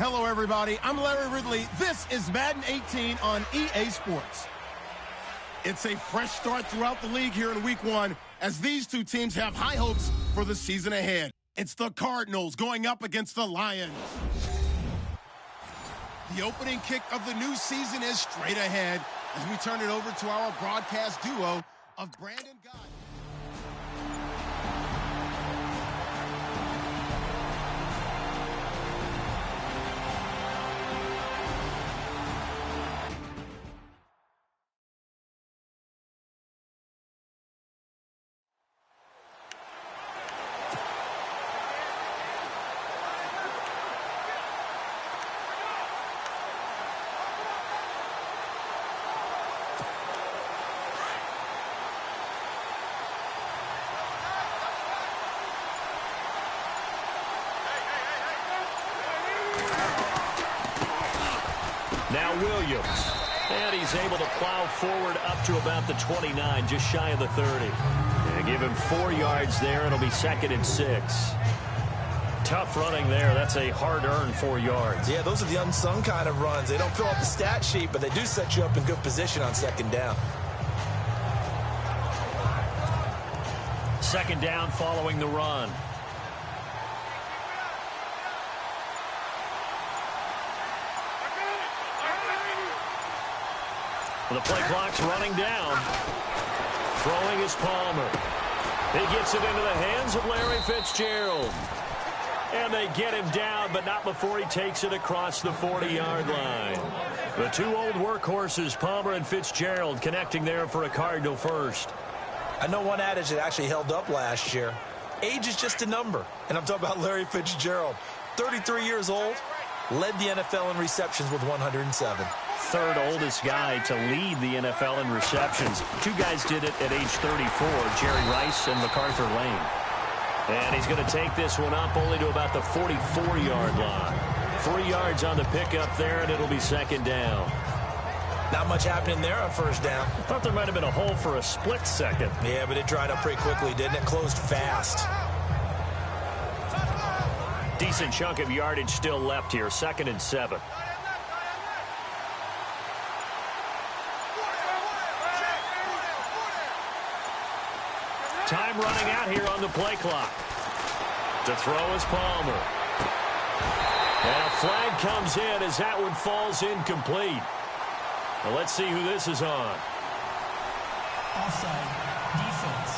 Hello, everybody. I'm Larry Ridley. This is Madden 18 on EA Sports. It's a fresh start throughout the league here in Week 1 as these two teams have high hopes for the season ahead. It's the Cardinals going up against the Lions. The opening kick of the new season is straight ahead as we turn it over to our broadcast duo of Brandon God. Now Williams, and he's able to plow forward up to about the 29, just shy of the 30. And give him 4 yards there. It'll be 2nd and 6. Tough running there. That's a hard-earned 4 yards. Yeah, those are the unsung kind of runs. They don't fill out the stat sheet, but they do set you up in good position on 2nd down. 2nd down following the run. The play clock's running down. Throwing is Palmer. He gets it into the hands of Larry Fitzgerald. And they get him down, but not before he takes it across the 40-yard line. The two old workhorses, Palmer and Fitzgerald, connecting there for a Cardinal first. I know one adage that actually held up last year. Age is just a number. And I'm talking about Larry Fitzgerald. 33 years old, led the NFL in receptions with 107. Third oldest guy to lead the NFL in receptions. Two guys did it at age 34, Jerry Rice and MacArthur Lane. And he's going to take this one up only to about the 44-yard line. 3 yards on the pickup there, and it'll be 2nd down. Not much happening there on 1st down. I thought there might have been a hole for a split second. Yeah, but it dried up pretty quickly, didn't it? Closed fast. Decent chunk of yardage still left here, 2nd and 7. Time running out here on the play clock. To throw is Palmer. And a flag comes in as that one falls incomplete. Now let's see who this is on. Offside, defense.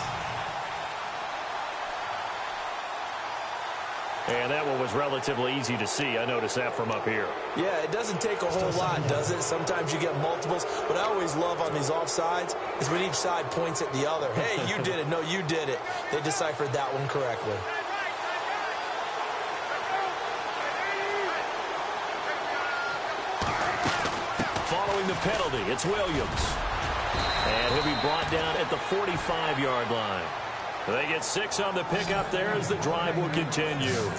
And that one was relatively easy to see. I noticed that from up here. Yeah, it doesn't take a whole lot, does it? Sometimes you get multiples. What I always love on these offsides is when each side points at the other. Hey, you did it. No, you did it. They deciphered that one correctly. Following the penalty, it's Williams. And he'll be brought down at the 45-yard line. They get 6 on the pickup there as the drive will continue.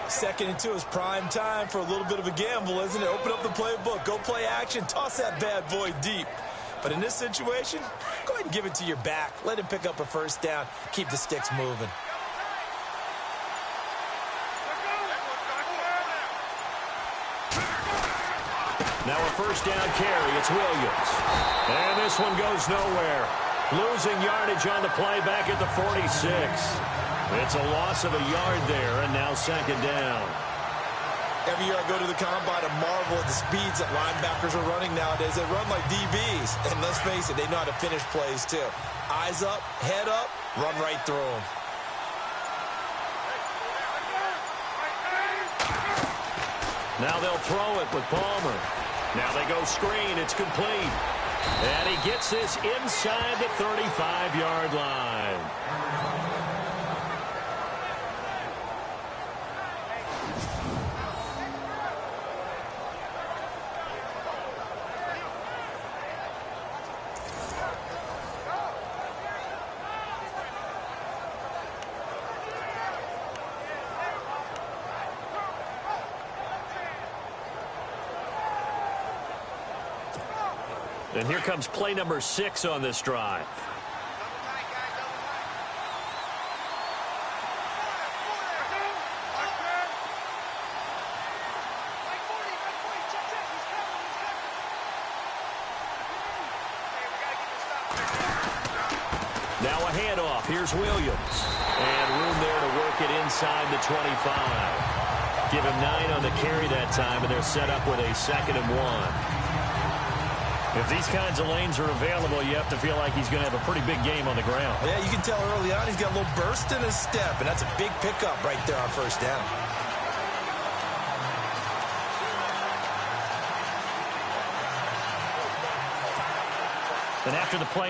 2nd and 2 is prime time for a little bit of a gamble, isn't it? Open up the playbook, go play action, toss that bad boy deep. But in this situation, go ahead and give it to your back. Let him pick up a 1st down. Keep the sticks moving. Now a 1st down carry. It's Williams. And this one goes nowhere. Losing yardage on the play back at the 46. It's a loss of a yard there, and now 2nd down. Every year I go to the combine and marvel at the speeds that linebackers are running nowadays. They run like DBs. And let's face it, they know how to finish plays too. Eyes up, head up, run right through them. Now they'll throw it with Palmer. Now they go screen. It's complete. And he gets this inside the 35-yard line. And here comes play number 6 on this drive. Now a handoff. Here's Williams. And room there to work it inside the 25. Give him 9 on the carry that time, and they're set up with a 2nd and 1. If these kinds of lanes are available, you have to feel like he's going to have a pretty big game on the ground. Yeah, you can tell early on he's got a little burst in his step, and that's a big pickup right there on first down. And after the play...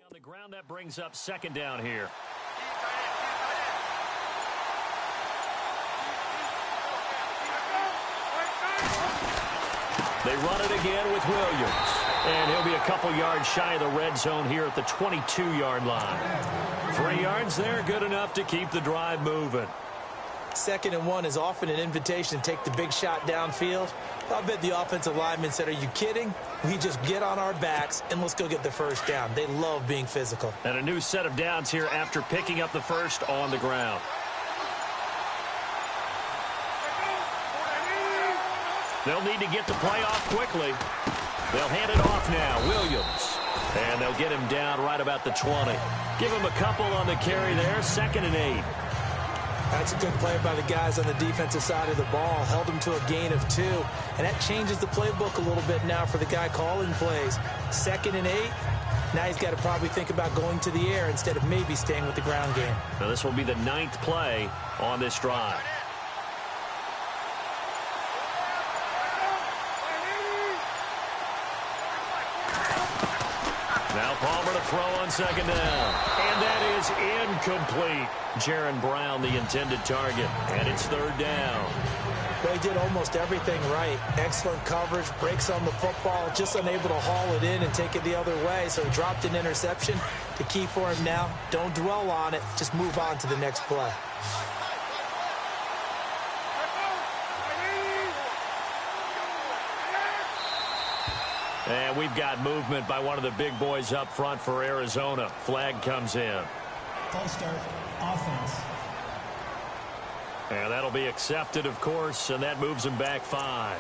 On the ground, that brings up 2nd down here. They run it again with Williams. And he'll be a couple yards shy of the red zone here at the 22-yard line. 3 yards there, good enough to keep the drive moving. 2nd and 1 is often an invitation to take the big shot downfield. I bet the offensive lineman said, are you kidding? We just get on our backs and let's go get the first down. They love being physical. And a new set of downs here after picking up the first on the ground. They'll need to get the play off quickly. They'll hand it off now. Williams. And they'll get him down right about the 20. Give him a couple on the carry there. 2nd and 8. That's a good play by the guys on the defensive side of the ball. Held them to a gain of 2. And that changes the playbook a little bit now for the guy calling plays. 2nd and 8. Now he's got to probably think about going to the air instead of maybe staying with the ground game. Now this will be the 9th play on this drive. Now Palmer to throw on 2nd down. And that is incomplete. Jaron Brown, the intended target. And it's 3rd down. They did almost everything right. Excellent coverage, breaks on the football, just unable to haul it in and take it the other way. So he dropped an interception. The key for him now, don't dwell on it. Just move on to the next play. And we've got movement by one of the big boys up front for Arizona. Flag comes in. False start, offense. And that'll be accepted, of course, and that moves him back 5.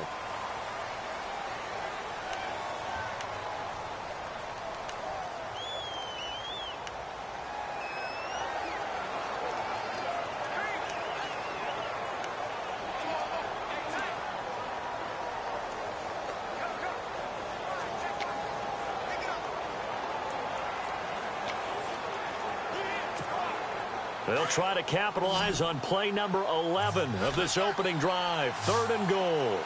They'll try to capitalize on play number 11 of this opening drive. 3rd and goal.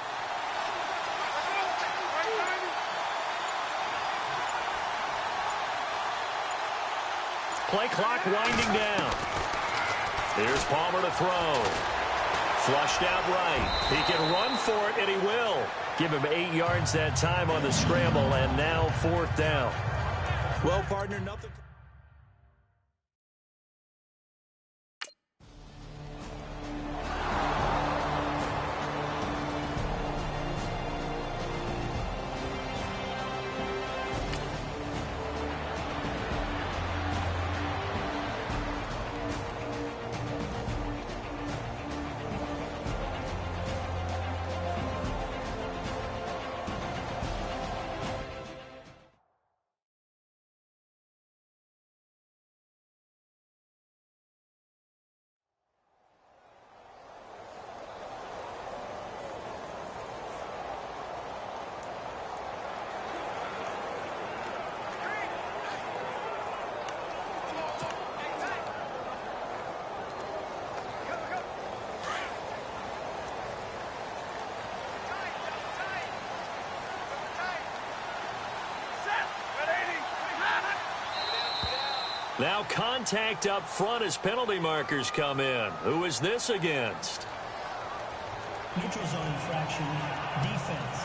Play clock winding down. Here's Palmer to throw. Flushed out right. He can run for it, and he will. Give him 8 yards that time on the scramble, and now 4th down. Well, partner, nothing. Now contact up front as penalty markers come in. Who is this against? Neutral zone infraction, defense.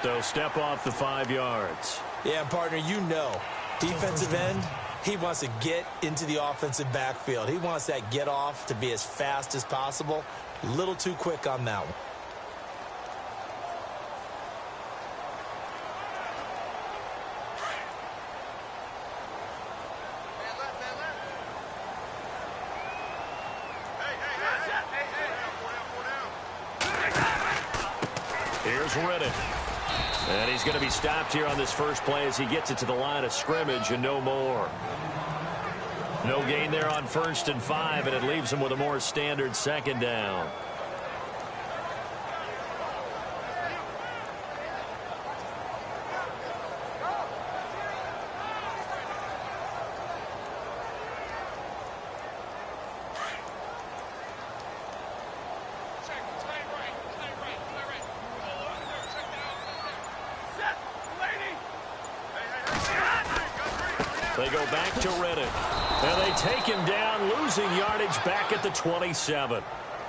So step off the 5 yards. Yeah, partner, you know, defensive end, he wants to get into the offensive backfield. He wants that get off to be as fast as possible. A little too quick on that one. Here's Riddick. And he's going to be stopped here on this first play as he gets it to the line of scrimmage and no more. No gain there on 1st and 5, and it leaves him with a more standard 2nd down. They go back to Riddick. And they take him down, losing yardage back at the 27.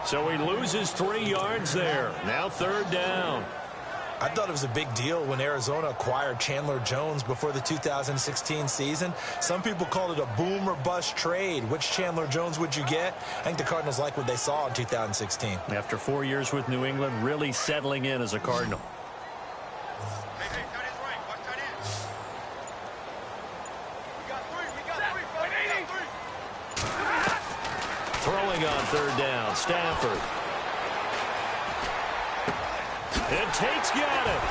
So he loses 3 yards there. Now 3rd down. I thought it was a big deal when Arizona acquired Chandler Jones before the 2016 season. Some people called it a boom or bust trade. Which Chandler Jones would you get? I think the Cardinals like what they saw in 2016. After 4 years with New England, really settling in as a Cardinal. Throwing on 3rd down, Stafford. And Tate's got it.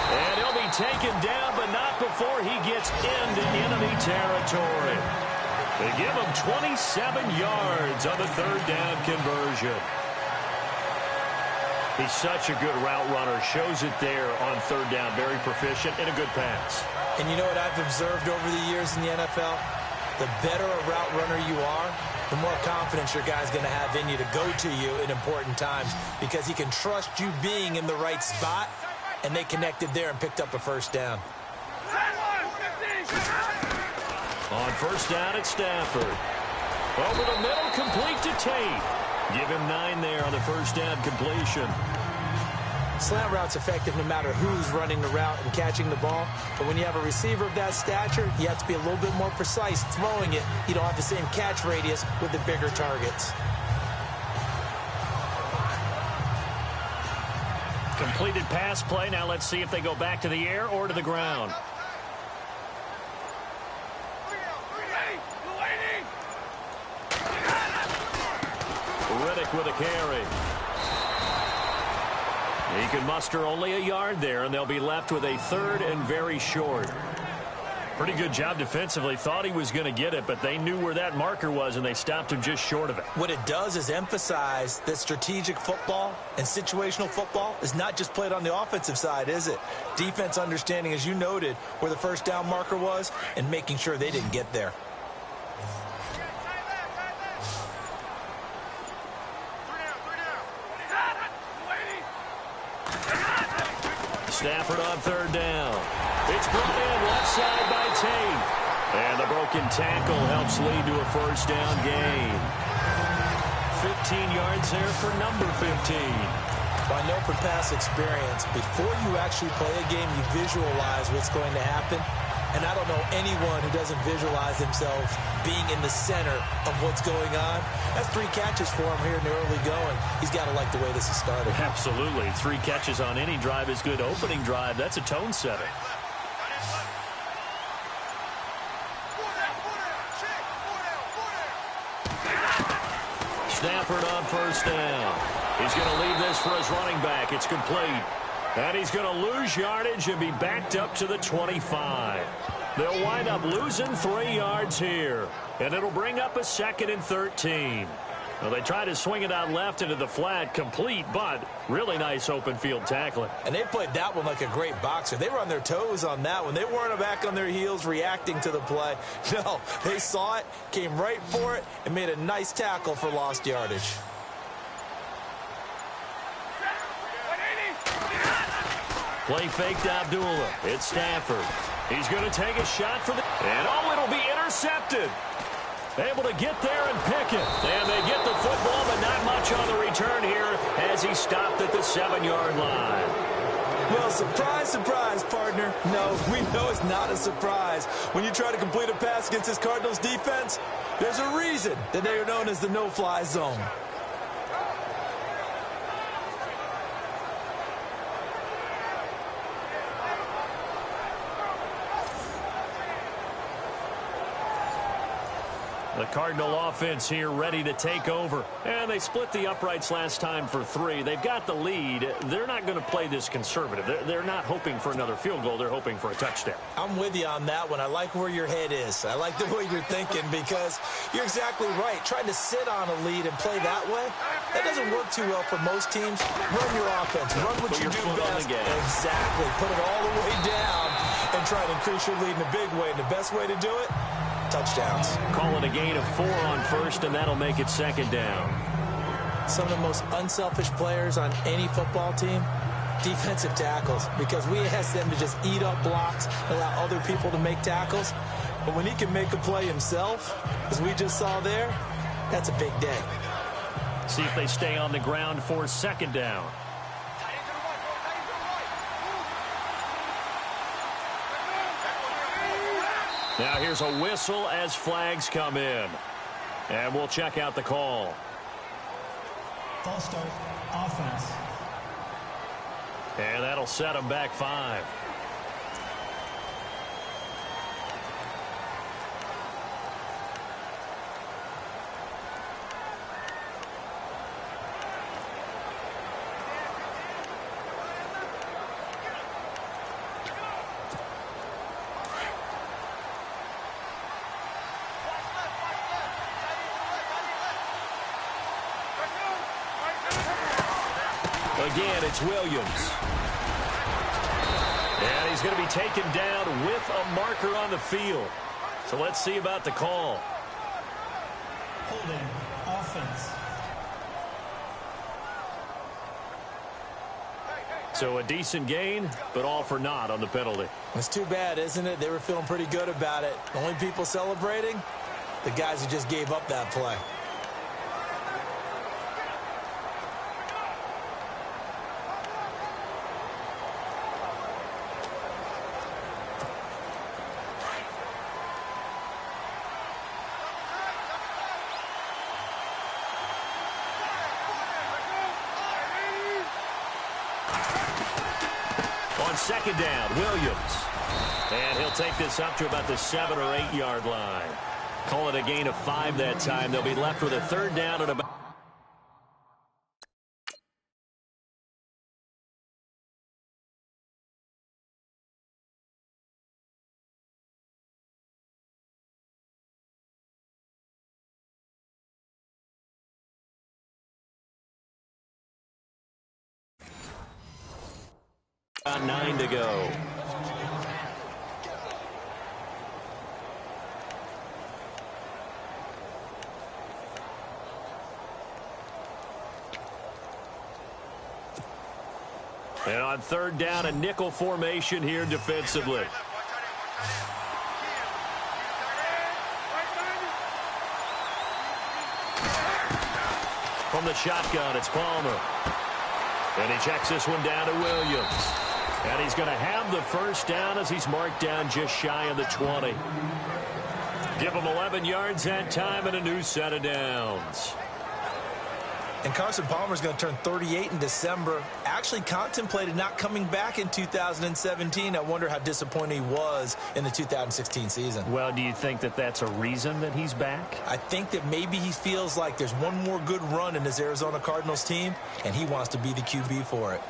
And he'll be taken down, but not before he gets into enemy territory. They give him 27 yards on the 3rd down conversion. He's such a good route runner. Shows it there on 3rd down. Very proficient and a good pass. And you know what I've observed over the years in the NFL? The better a route runner you are, the more confidence your guy's going to have in you to go to you in important times because he can trust you being in the right spot, and they connected there and picked up a 1st down. On 1st down, it's Stafford. Over the middle, complete to Tate. Give him 9 there on the 1st down completion. Slant route's effective no matter who's running the route and catching the ball. But when you have a receiver of that stature, you have to be a little bit more precise throwing it. You don't have the same catch radius with the bigger targets. Completed pass play. Now let's see if they go back to the air or to the ground. Riddick with a carry. He can muster only a yard there, and they'll be left with a 3rd and very short. Pretty good job defensively. Thought he was going to get it, but they knew where that marker was, and they stopped him just short of it. What it does is emphasize that strategic football and situational football is not just played on the offensive side, is it? Defense understanding, as you noted, where the 1st down marker was and making sure they didn't get there. Stafford on third down. It's brought in left side by Tate. And the broken tackle helps lead to a first down gain. 15 yards there for number 15. Well, I know from past experience, before you actually play a game, you visualize what's going to happen. And I don't know anyone who doesn't visualize themselves being in the center of what's going on. That's 3 catches for him here in the early going. He's got to like the way this is started. Absolutely. 3 catches on any drive is good. Opening drive, that's a tone setter. Stafford on first down. He's going to leave this for his running back. It's complete. And he's going to lose yardage and be backed up to the 25. They'll wind up losing 3 yards here. And it'll bring up a 2nd and 13. Well, they try to swing it out left into the flat, complete, but really nice open field tackling. And they played that one like a great boxer. They were on their toes on that one. They weren't back on their heels reacting to the play. No, they saw it, came right for it, and made a nice tackle for lost yardage. Play fake to Abdullah. It's Stafford. He's going to take a shot for the... And, oh, it'll be intercepted. Able to get there and pick it. And they get the football, but not much on the return here as he stopped at the 7-yard line. Well, surprise, surprise, partner. No, we know it's not a surprise. When you try to complete a pass against this Cardinals defense, there's a reason that they are known as the no-fly zone. The Cardinal offense here ready to take over. And they split the uprights last time for 3. They've got the lead. They're not going to play this conservative. They're not hoping for another field goal. They're hoping for a touchdown. I'm with you on that one. I like where your head is. I like the way you're thinking because you're exactly right. Trying to sit on a lead and play that way, that doesn't work too well for most teams. Run your offense. Run what you do best. Exactly. Put it all the way down and try to increase your lead in a big way. And the best way to do it, touchdowns. Call it a gain of 4 on first, and that'll make it 2nd down. Some of the most unselfish players on any football team, defensive tackles, because we ask them to just eat up blocks, allow other people to make tackles. But when he can make a play himself, as we just saw there, that's a big day. See if they stay on the ground for 2nd down. Now here's a whistle as flags come in. And we'll check out the call. False start, offense. And that'll set them back 5. Again, it's Williams. And he's going to be taken down with a marker on the field. So let's see about the call. Holding, offense. So a decent gain, but all for naught on the penalty. It's too bad, isn't it? They were feeling pretty good about it. The only people celebrating, the guys who just gave up that play. On 2nd down, Williams. And he'll take this up to about the 7 or 8 yard line. Call it a gain of 5 that time. They'll be left with a 3rd down at about... About 9 to go. And on third down, a nickel formation here defensively. From the shotgun, it's Palmer. And he checks this one down to Williams. And he's going to have the first down as he's marked down just shy of the 20. Give him 11 yards that time and a new set of downs. And Carson Palmer's going to turn 38 in December. Actually contemplated not coming back in 2017. I wonder how disappointed he was in the 2016 season. Well, do you think that that's a reason that he's back? I think that maybe he feels like there's one more good run in his Arizona Cardinals team, and he wants to be the QB for it.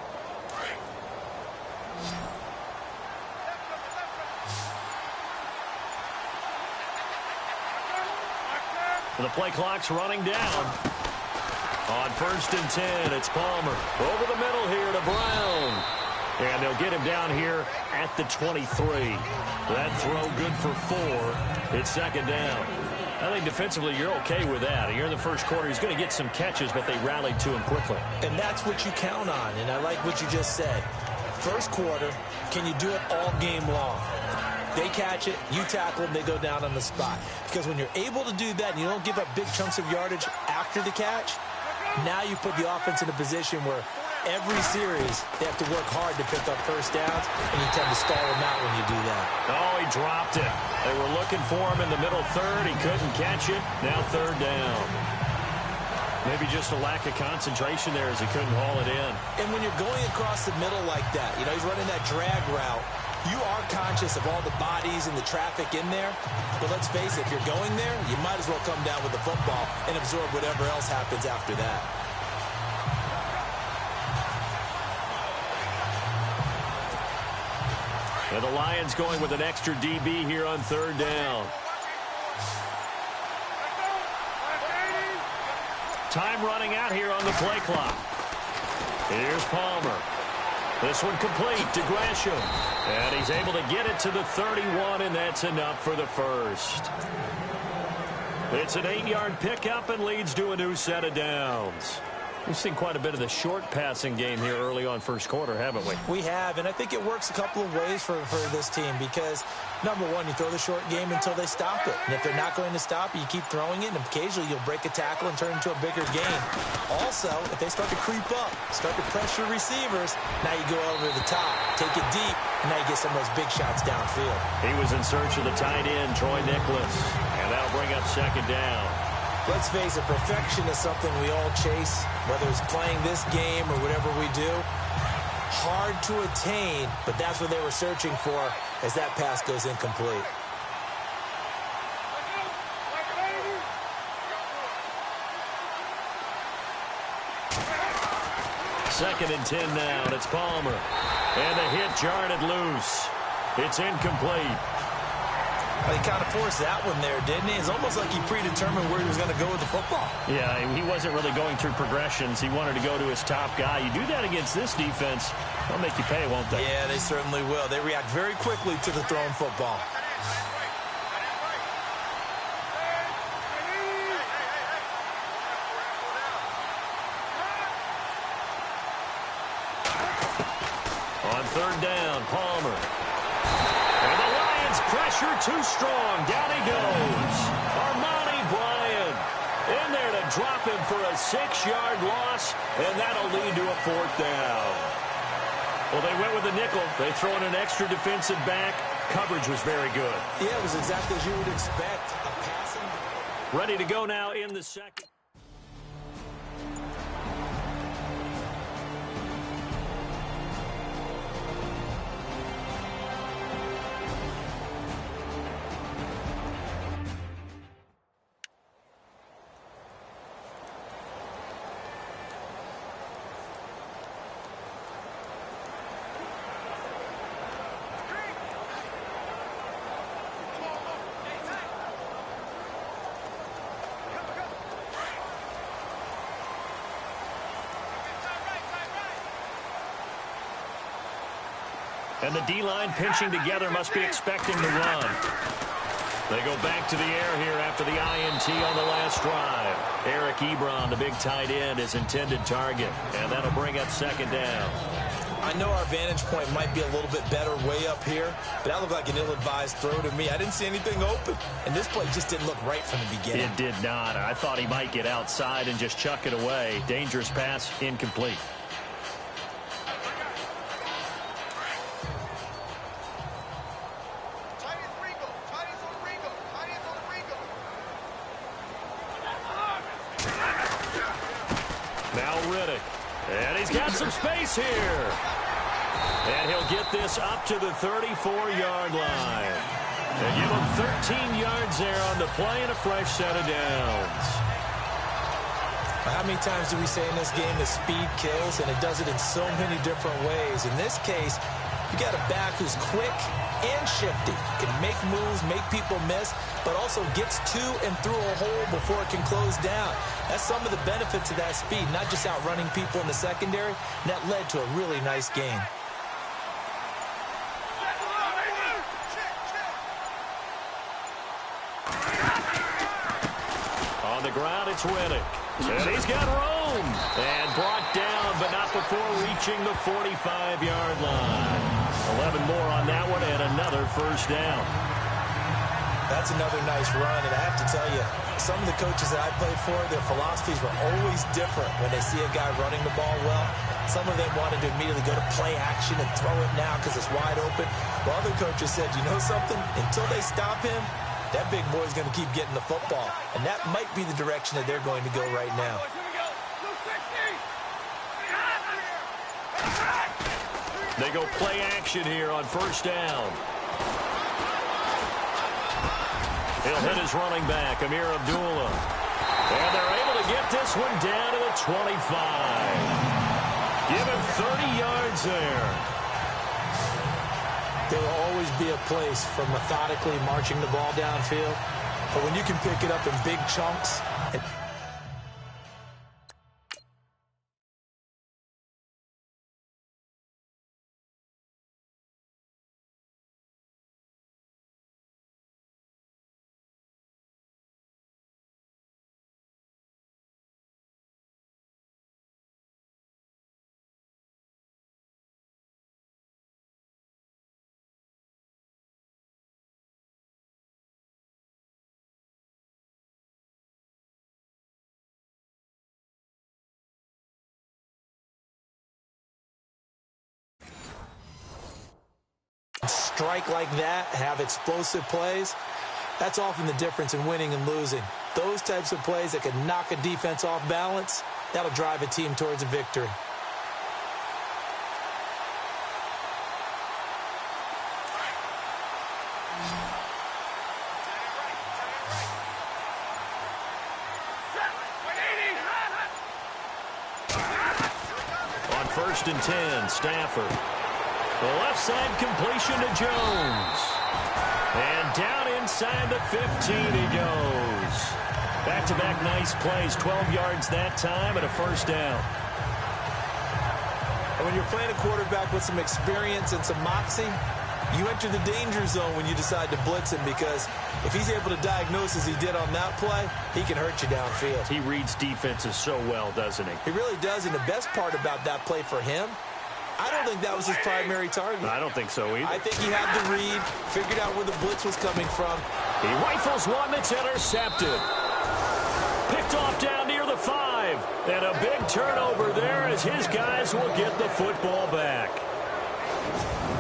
The play clock's running down. On 1st and 10, it's Palmer. Over the middle here to Brown. And they'll get him down here at the 23. That throw good for 4. It's 2nd down. I think defensively you're okay with that. You're in the first quarter. He's going to get some catches, but they rallied to him quickly. And that's what you count on, and I like what you just said. First quarter, can you do it all game long? They catch it, you tackle them, they go down on the spot. Because when you're able to do that and you don't give up big chunks of yardage after the catch, now you put the offense in a position where every series they have to work hard to pick up first downs, and you tend to stall them out when you do that. Oh, he dropped it. They were looking for him in the middle third. He couldn't catch it. Now 3rd down. Maybe just a lack of concentration there as he couldn't haul it in. And when you're going across the middle like that, you know, he's running that drag route, you are conscious of all the bodies and the traffic in there. But let's face it, if you're going there, you might as well come down with the football and absorb whatever else happens after that. And the Lions going with an extra DB here on 3rd down. Time running out here on the play clock. Here's Palmer. This one complete to Gresham. And he's able to get it to the 31, and that's enough for the first. It's an 8-yard pickup and leads to a new set of downs. We've seen quite a bit of the short passing game here early on first quarter, haven't we? We have, and I think it works a couple of ways for this team because, number one, you throw the short game until they stop it. And if they're not going to stop it, you keep throwing it, and occasionally you'll break a tackle and turn it into a bigger game. Also, if they start to creep up, start to pressure receivers, now you go over the top, take it deep, and now you get some of those big shots downfield. He was in search of the tight end, Troy Nicholas, and that'll bring up 2nd down. Let's face it, perfection is something we all chase, whether it's playing this game or whatever we do. Hard to attain, but that's what they were searching for as that pass goes incomplete. Second and 10 now, and it's Palmer. And the hit jarred it loose. It's incomplete. Well, he kind of forced that one there, didn't he? It's almost like he predetermined where he was going to go with the football. Yeah, he wasn't really going through progressions. He wanted to go to his top guy. You do that against this defense, they'll make you pay, won't they? Yeah, they certainly will. They react very quickly to the thrown football. On 3rd down, Palmer. And the Lions pressure too strong. Down he goes. Armani Bryant in there to drop him for a 6-yard loss, and that'll lead to a 4th down. Well, they went with the nickel. They throw in an extra defensive back. Coverage was very good. Yeah, it was exactly as you would expect. A passing. Ready to go now in the second. And the D-line pinching together must be expecting to run. They go back to the air here after the INT on the last drive. Eric Ebron, the big tight end, is intended target. And that'll bring up 2nd down. I know our vantage point might be a little bit better way up here, but that looked like an ill-advised throw to me. I didn't see anything open, and this play just didn't look right from the beginning. It did not. I thought he might get outside and just chuck it away. Dangerous pass, incomplete. And he's got some space here. And he'll get this up to the 34-yard line. They give him 13 yards there on the play and a fresh set of downs. How many times do we say in this game that speed kills, and it does it in so many different ways? In this case, you got a back who's quick and shifty, can make moves, make people miss, but also gets to and through a hole before it can close down. That's some of the benefits of that speed, not just outrunning people in the secondary. And that led to a really nice gain. On the ground, it's Riddick. And he's got room. And brought down, but not before reaching the 45-yard line. 11 more on that one and another first down. That's another nice run, and I have to tell you, some of the coaches that I played for, their philosophies were always different when they see a guy running the ball well. Some of them wanted to immediately go to play action and throw it now because it's wide open. While other coaches said, you know something? Until they stop him, that big boy's going to keep getting the football. And that might be the direction that they're going to go right now. They go play action here on first down. He'll hit his running back, Amir Abdullah. And they're able to get this one down to the 25. Give him 30 yards there. There will always be a place for methodically marching the ball downfield. But when you can pick it up in big chunks and strike like that, have explosive plays, that's often the difference in winning and losing. Those types of plays that can knock a defense off balance, that'll drive a team towards a victory. On 1st and 10, Stafford. The left side completion to Jones. And down inside the 15 he goes. Back-to-back nice plays. 12 yards that time and a first down. And when you're playing a quarterback with some experience and some moxie, you enter the danger zone when you decide to blitz him, because if he's able to diagnose as he did on that play, he can hurt you downfield. He reads defenses so well, doesn't he? He really does, and the best part about that play for him, I don't think that was his primary target. I don't think so either. I think he had the read, figured out where the blitz was coming from. He rifles one that's intercepted. Picked off down near the 5. And a big turnover there as his guys will get the football back.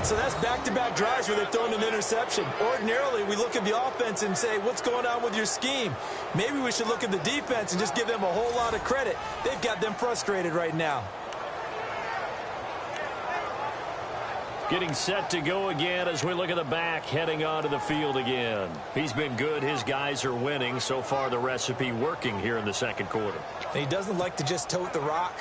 So that's back-to-back drives where they're throwing an interception. Ordinarily, we look at the offense and say, what's going on with your scheme? Maybe we should look at the defense and just give them a whole lot of credit. They've got them frustrated right now. Getting set to go again as we look at the back heading onto the field again. He's been good. His guys are winning. So far, the recipe working here in the second quarter. And he doesn't like to just tote the rock.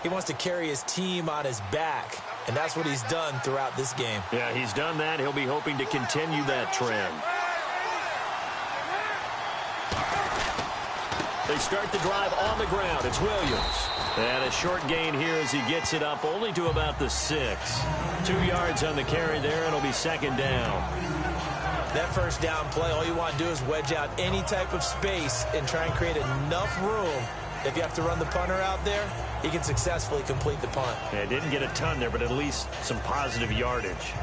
He wants to carry his team on his back, and that's what he's done throughout this game. Yeah, he's done that. He'll be hoping to continue that trend. They start the drive on the ground. It's Williams. And a short gain here as he gets it up only to about the 6. 2 yards on the carry there, and it'll be second down. That first down play, all you want to do is wedge out any type of space and try and create enough room. If you have to run the punter out there, he can successfully complete the punt. Yeah, didn't get a ton there, but at least some positive yardage.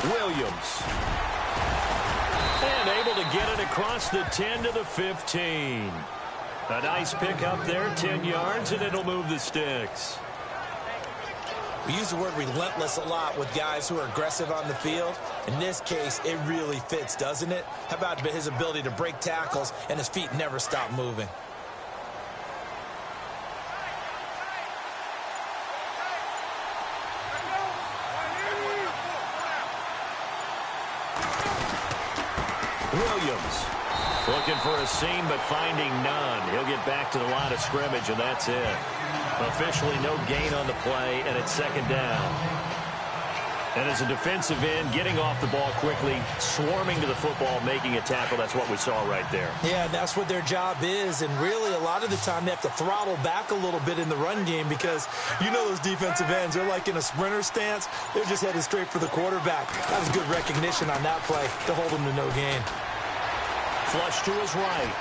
Williams. And able to get it across the 10 to the 15. A nice pick up there, 10 yards, and it'll move the sticks. We use the word relentless a lot with guys who are aggressive on the field. In this case, it really fits, doesn't it? How about his ability to break tackles and his feet never stop moving? Williams looking for a seam, but finding none. He'll get back to the line of scrimmage, and that's it. Officially no gain on the play, and it's second down. And as a defensive end, getting off the ball quickly, swarming to the football, making a tackle, that's what we saw right there. Yeah, that's what their job is, and really a lot of the time they have to throttle back a little bit in the run game because you know those defensive ends, they're like in a sprinter stance. They're just headed straight for the quarterback. That was good recognition on that play to hold them to no gain. Flush to his right.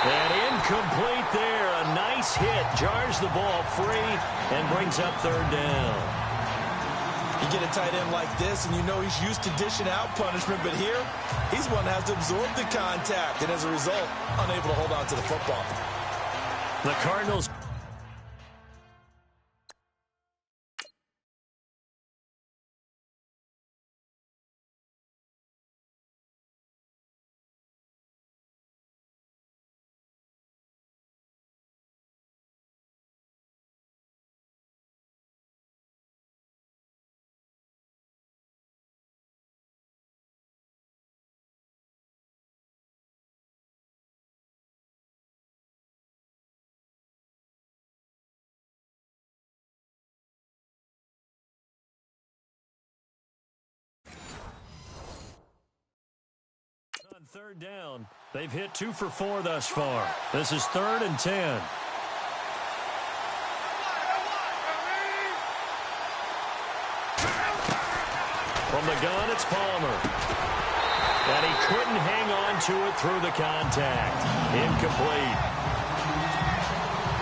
And incomplete there. A nice hit. Jars the ball free and brings up third down. You get a tight end like this, and you know he's used to dishing out punishment, but here, he's one that has to absorb the contact, and as a result, unable to hold on to the football. The Cardinals. On third down, they've hit 2 for 4 thus far. This is 3rd and 10. From the gun, it's Palmer. And he couldn't hang on to it through the contact. Incomplete.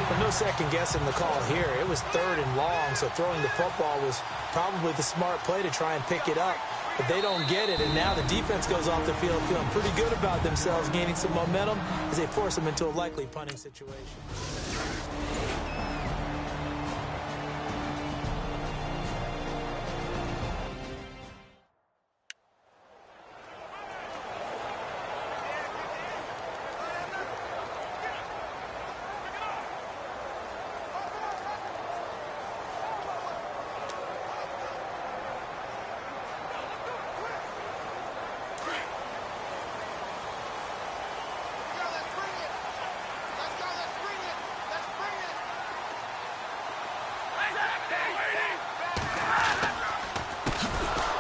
But no second guessing the call here. It was 3rd and long, so throwing the football was probably the smart play to try and pick it up. But they don't get it, and now the defense goes off the field feeling pretty good about themselves, gaining some momentum as they force them into a likely punting situation.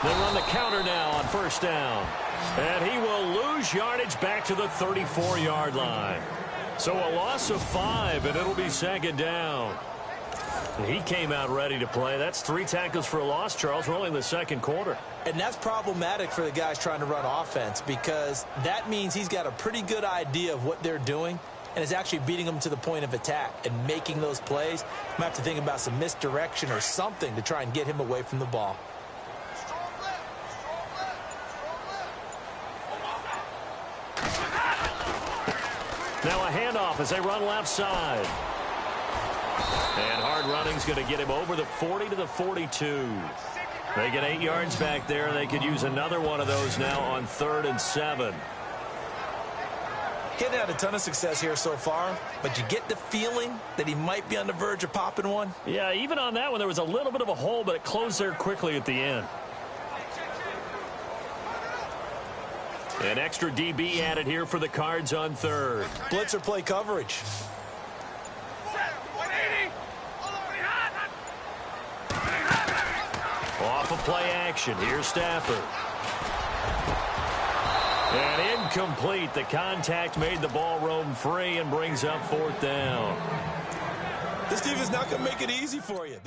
They run the counter now on first down. And he will lose yardage back to the 34-yard line. So a loss of 5, and it'll be second down. And he came out ready to play. That's 3 tackles for a loss, Charles. We're only in the second quarter. And that's problematic for the guys trying to run offense because that means he's got a pretty good idea of what they're doing and is actually beating them to the point of attack and making those plays. Might have to think about some misdirection or something to try and get him away from the ball. Now a handoff as they run left side. And hard running's going to get him over the 40 to the 42. They get 8 yards back there. They could use another one of those now on 3rd and 7. He hadn't had a ton of success here so far, but you get the feeling that he might be on the verge of popping one. Yeah, even on that one, there was a little bit of a hole, but it closed there quickly at the end. An extra DB added here for the Cards on 3rd. Blitzer play coverage. Off of play action. Here's Stafford. And incomplete. The contact made the ball roam free and brings up 4th down. This defense not going to make it easy for you.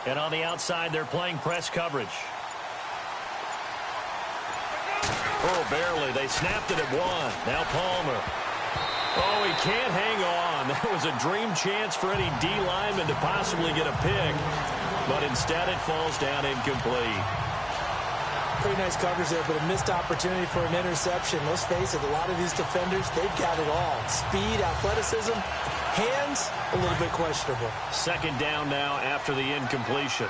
And on the outside, they're playing press coverage. Oh, barely. They snapped it at 1. Now Palmer. Oh, he can't hang on. That was a dream chance for any D lineman to possibly get a pick. But instead, it falls down incomplete. Pretty nice coverage there, but a missed opportunity for an interception. Let's face it, a lot of these defenders, they've got it all. Speed, athleticism, hands, a little bit questionable. 2nd down now after the incompletion.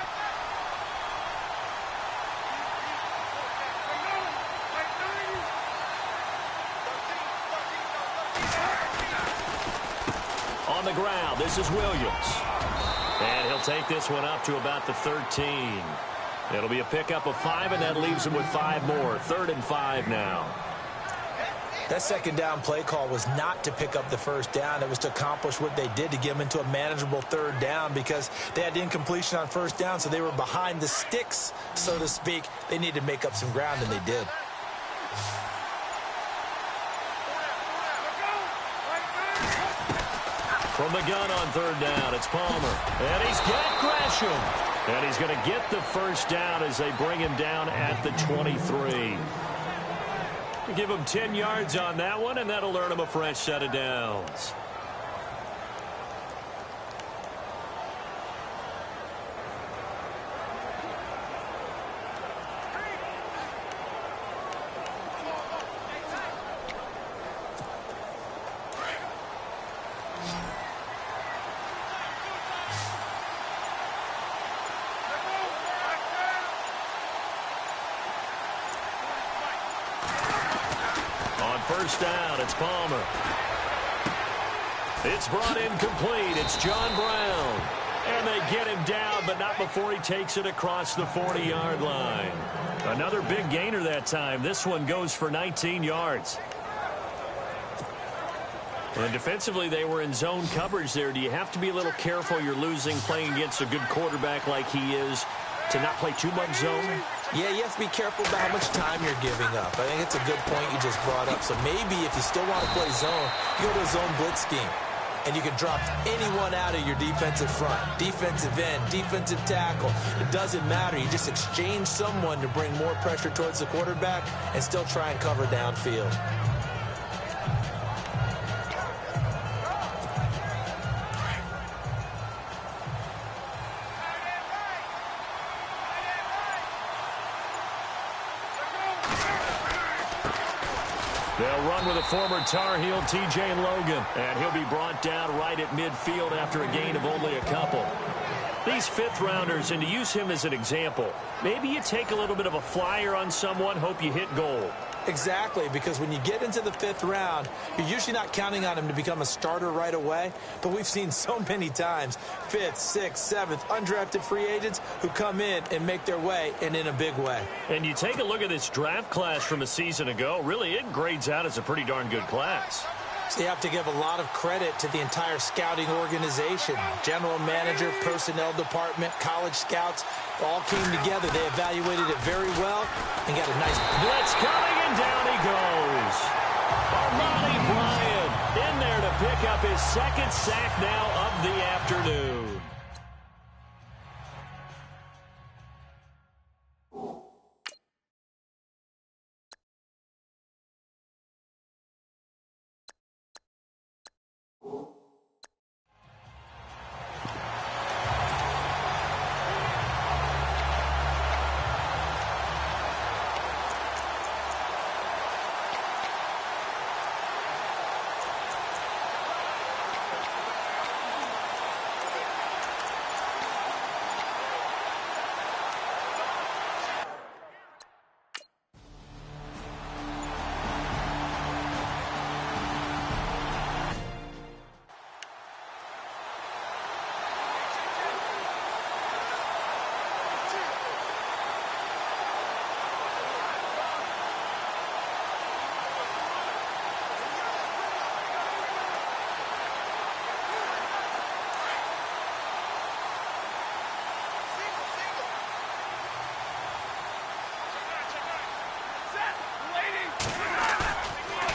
On the ground, this is Williams. And he'll take this one up to about the 13. It'll be a pickup of 5, and that leaves him with 5 more. 3rd and 5 now. That 2nd down play call was not to pick up the 1st down. It was to accomplish what they did, to get them into a manageable 3rd down, because they had incompletion on 1st down, so they were behind the sticks, so to speak. They needed to make up some ground, and they did. From the gun on 3rd down, it's Palmer. And he's got Gresham. And he's going to get the 1st down as they bring him down at the 23. Give him 10 yards on that one, and that'll earn him a fresh set of downs. First down, it's Palmer. It's brought in complete. It's John Brown. And they get him down, but not before he takes it across the 40-yard line. Another big gainer that time. This one goes for 19 yards. And defensively, they were in zone coverage there. Do you have to be a little careful? You're losing, playing against a good quarterback like he is, to not play too much zone? Yeah, you have to be careful about how much time you're giving up. I think it's a good point you just brought up. So maybe if you still want to play zone, you go to a zone blitz scheme. And you can drop anyone out of your defensive front. Defensive end, defensive tackle. It doesn't matter. You just exchange someone to bring more pressure towards the quarterback and still try and cover downfield. They'll run with a former Tar Heel, T.J. Logan, and he'll be brought down right at midfield after a gain of only a couple. These fifth-rounders, and to use him as an example, maybe you take a little bit of a flyer on someone, hope you hit goal. Exactly, because when you get into the 5th round, you're usually not counting on him to become a starter right away. But we've seen so many times 5th, 6th, 7th, undrafted free agents who come in and make their way, and in a big way. And you take a look at this draft class from a season ago, really it grades out as a pretty darn good class. So you have to give a lot of credit to the entire scouting organization. General manager, personnel department, college scouts, all came together. They evaluated it very well and got a nice blitz coming, and down he goes. Armani Bryant in there to pick up his 2nd sack now of the afternoon.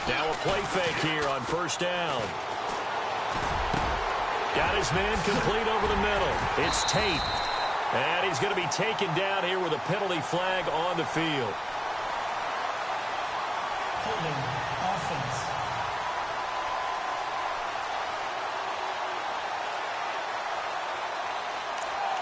Now a play fake here on first down. Got his man complete over the middle. It's Tate. And he's going to be taken down here with a penalty flag on the field. Holding offense.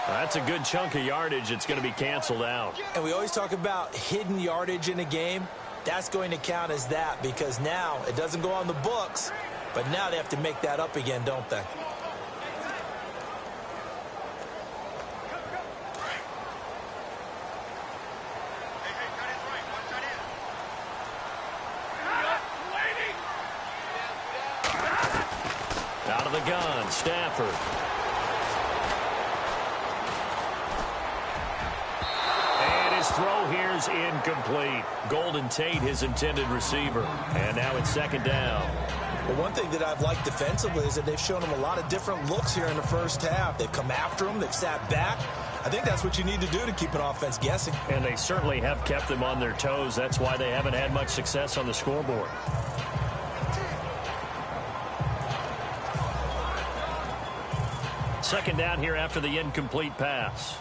That's a good chunk of yardage. It's going to be canceled out. And we always talk about hidden yardage in a game. That's going to count as that because now it doesn't go on the books, but now they have to make that up again, don't they? Out of the gun, Stafford. And his throw here is incomplete. Golden Tate, his intended receiver. And now it's second down. Well, one thing that I've liked defensively is that they've shown him a lot of different looks here in the first half. They've come after him. They've sat back. I think that's what you need to do to keep an offense guessing. And they certainly have kept them on their toes. That's why they haven't had much success on the scoreboard. Second down here after the incomplete pass.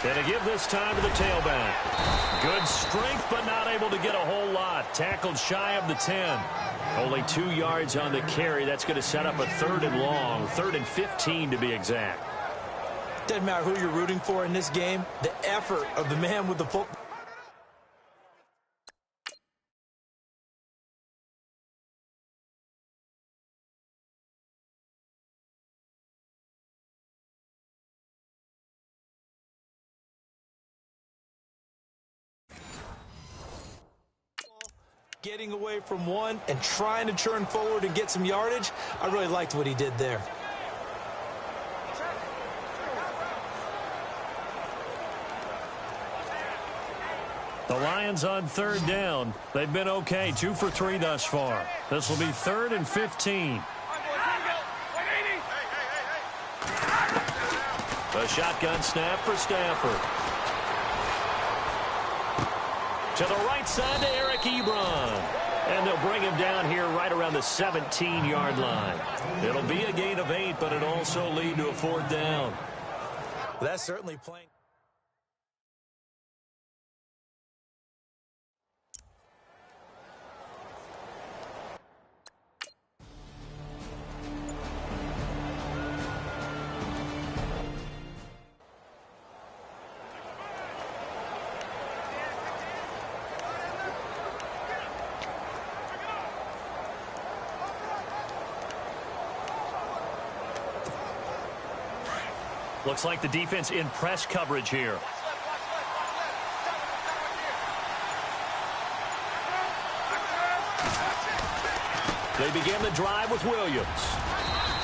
Going to give this time to the tailback. Good strength, but not able to get a whole lot. Tackled shy of the 10. Only 2 yards on the carry. That's going to set up a 3rd and long. 3rd and 15 to be exact. Doesn't matter who you're rooting for in this game. The effort of the man with the football. Getting away from one and trying to turn forward and get some yardage. I really liked what he did there. The Lions on 3rd down. They've been okay, 2 for 3 thus far. This will be 3rd and 15. A shotgun snap for Stafford. To the right side to Eric Ebron. And they'll bring him down here right around the 17-yard line. It'll be a gain of 8, but it'll also lead to a 4th down. Well, that's certainly playing. Looks like the defense in press coverage here. They begin the drive with Williams.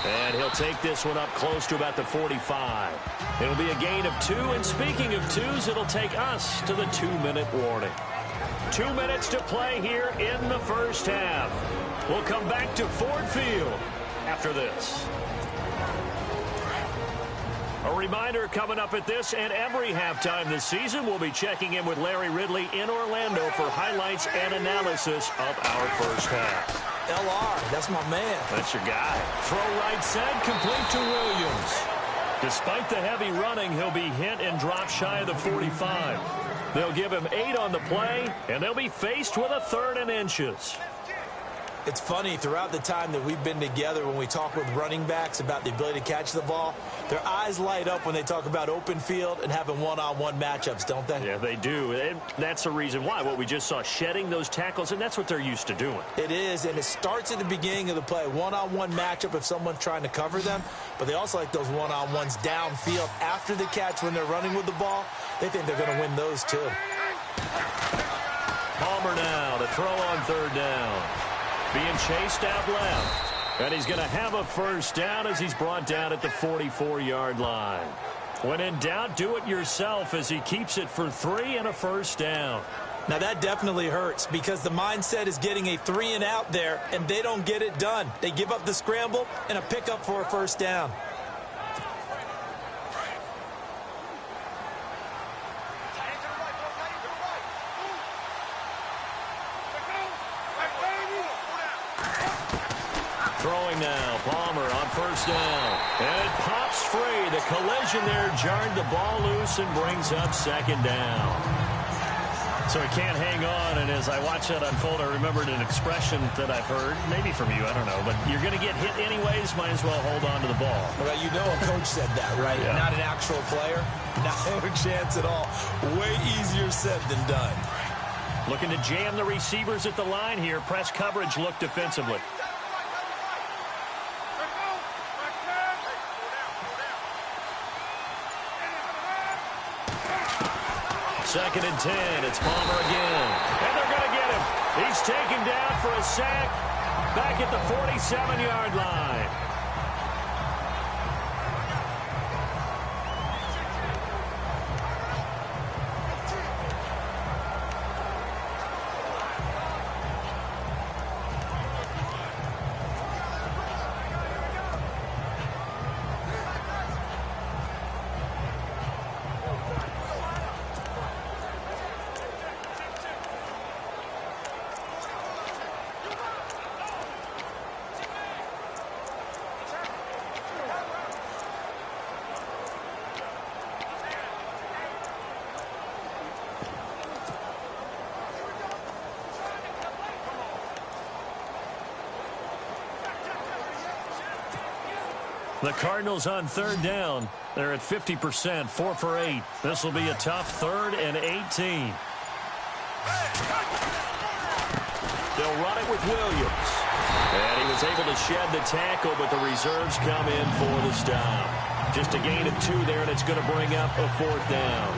And he'll take this one up close to about the 45. It'll be a gain of 2, and speaking of 2s, it'll take us to the 2-minute warning. 2 minutes to play here in the first half. We'll come back to Ford Field after this. A reminder coming up at this and every halftime this season, we'll be checking in with Larry Ridley in Orlando for highlights and analysis of our first half. LR, that's my man. That's your guy. Throw right side, complete to Williams. Despite the heavy running, he'll be hit and drop shy of the 45. They'll give him 8 on the play, and they'll be faced with a 3rd and inches. It's funny, throughout the time that we've been together, when we talk with running backs about the ability to catch the ball, their eyes light up when they talk about open field and having one-on-one matchups, don't they? Yeah, they do. And that's the reason why. What we just saw, shedding those tackles, and that's what they're used to doing. It is, and it starts at the beginning of the play. One-on-one matchup if someone's trying to cover them, but they also like those one-on-ones downfield after the catch when they're running with the ball. They think they're going to win those, too. Palmer now to throw on 3rd down. Being chased out left. And he's going to have a first down as he's brought down at the 44-yard line. When in doubt, do it yourself as he keeps it for 3 and a first down. Now that definitely hurts because the mindset is getting a 3 and out there, and they don't get it done. They give up the scramble and a pickup for a first down. throwing now. Palmer on first down. And it pops free. The collision there jarred the ball loose and brings up second down. So he can't hang on, and as I watch that unfold, I remembered an expression that I've heard, maybe from you, I don't know, but you're going to get hit anyways, might as well hold on to the ball. Well, you know a coach said that, right? Yeah. Not an actual player. Not a chance at all. Way easier said than done. Looking to jam the receivers at the line here. Press coverage look defensively. Second and 10. It's Palmer again. And they're going to get him. He's taken down for a sack back at the 47-yard line. The Cardinals on third down. They're at 50%, 4 for 8. This will be a tough 3rd and 18. They'll run it with Williams. And he was able to shed the tackle, but the reserves come in for the stop. Just a gain of 2 there, and it's going to bring up a 4th down.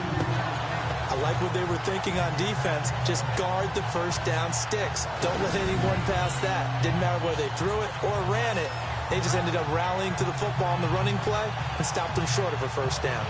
I like what they were thinking on defense. Just guard the first down sticks. Don't let anyone pass that. Didn't matter whether they threw it or ran it. They just ended up rallying to the football on the running play and stopped them short of a first down.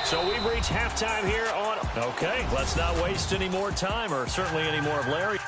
So we've reached halftime here on... Okay, let's not waste any more time, or certainly any more of Larry.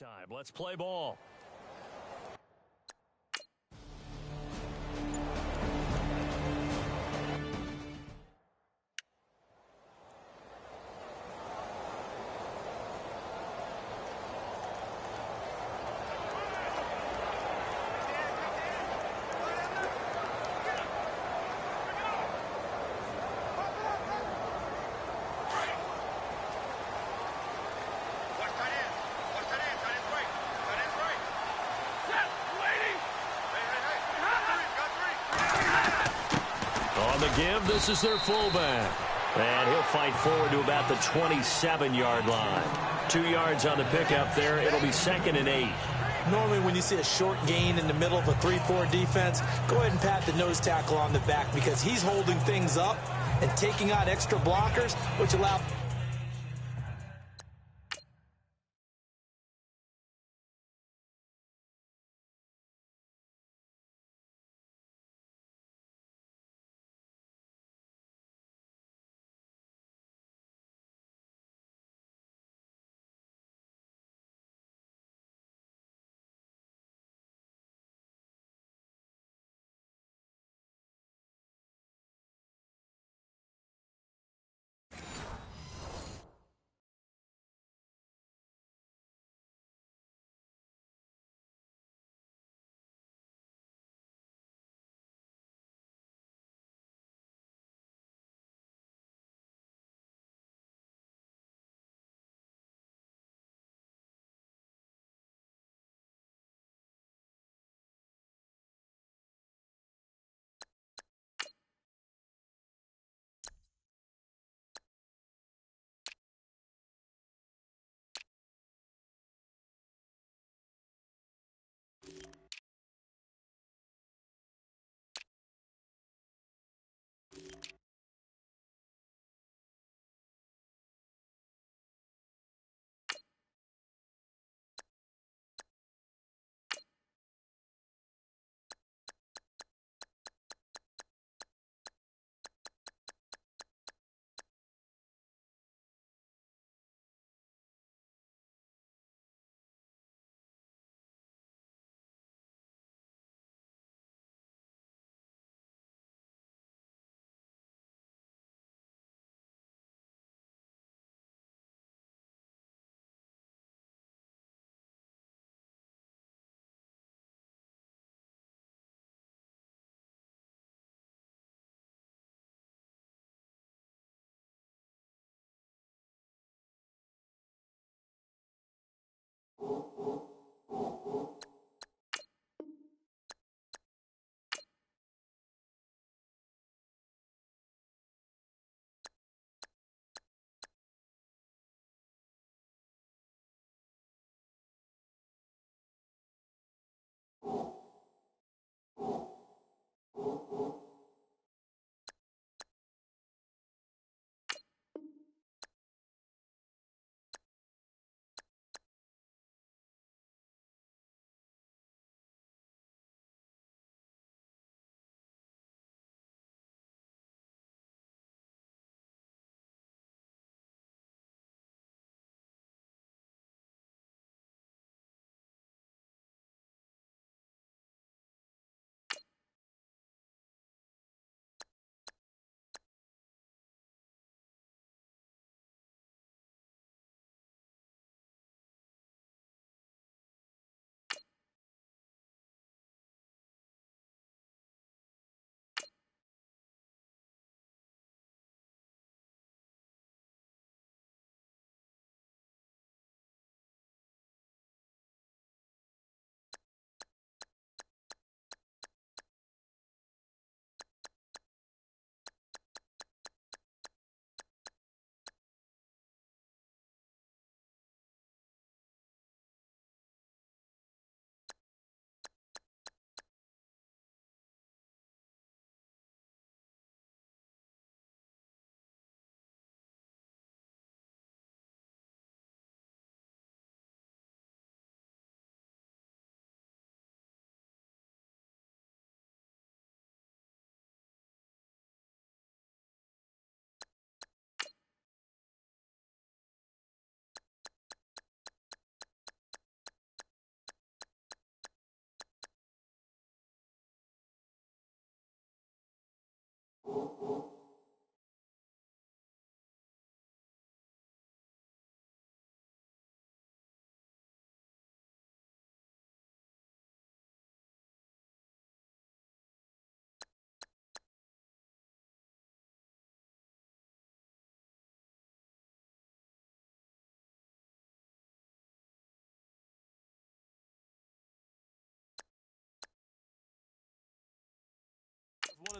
time. Let's play ball. On the give, this is their fullback. And he'll fight forward to about the 27-yard line. 2 yards on the pickup there. It'll be 2nd and 8. Normally when you see a short gain in the middle of a 3-4 defense, go ahead and pat the nose tackle on the back because he's holding things up and taking out extra blockers, which allow...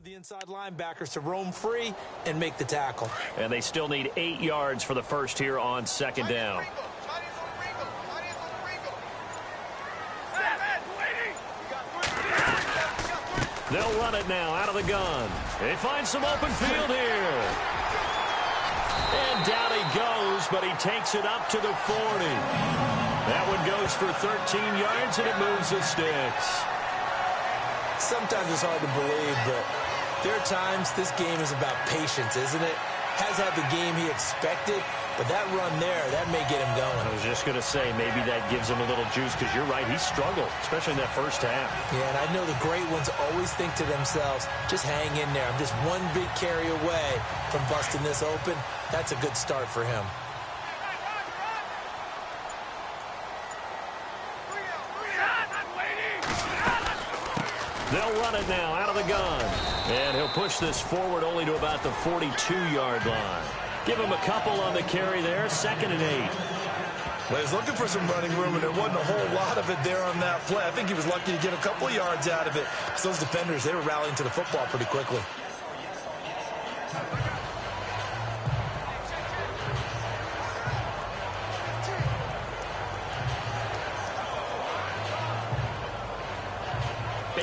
of the inside linebackers to roam free and make the tackle. And they still need 8 yards for the first here on second down. They'll run it now out of the gun. They find some open field here. And down he goes, but he takes it up to the 40. That one goes for 13 yards, and it moves the sticks. Sometimes it's hard to believe, but there are times this game is about patience, isn't it? Has had the game he expected, but that run there, that may get him going. I was just going to say, maybe that gives him a little juice, because you're right, he struggled, especially in that first half. Yeah, and I know the great ones always think to themselves, just hang in there. I'm just one big carry away from busting this open. That's a good start for him. They'll run it now out of the gun. And he'll push this forward only to about the 42-yard line. Give him a couple on the carry there, 2nd and 8. Well, he's looking for some running room, and there wasn't a whole lot of it there on that play. I think he was lucky to get a couple of yards out of it. So those defenders, they were rallying to the football pretty quickly.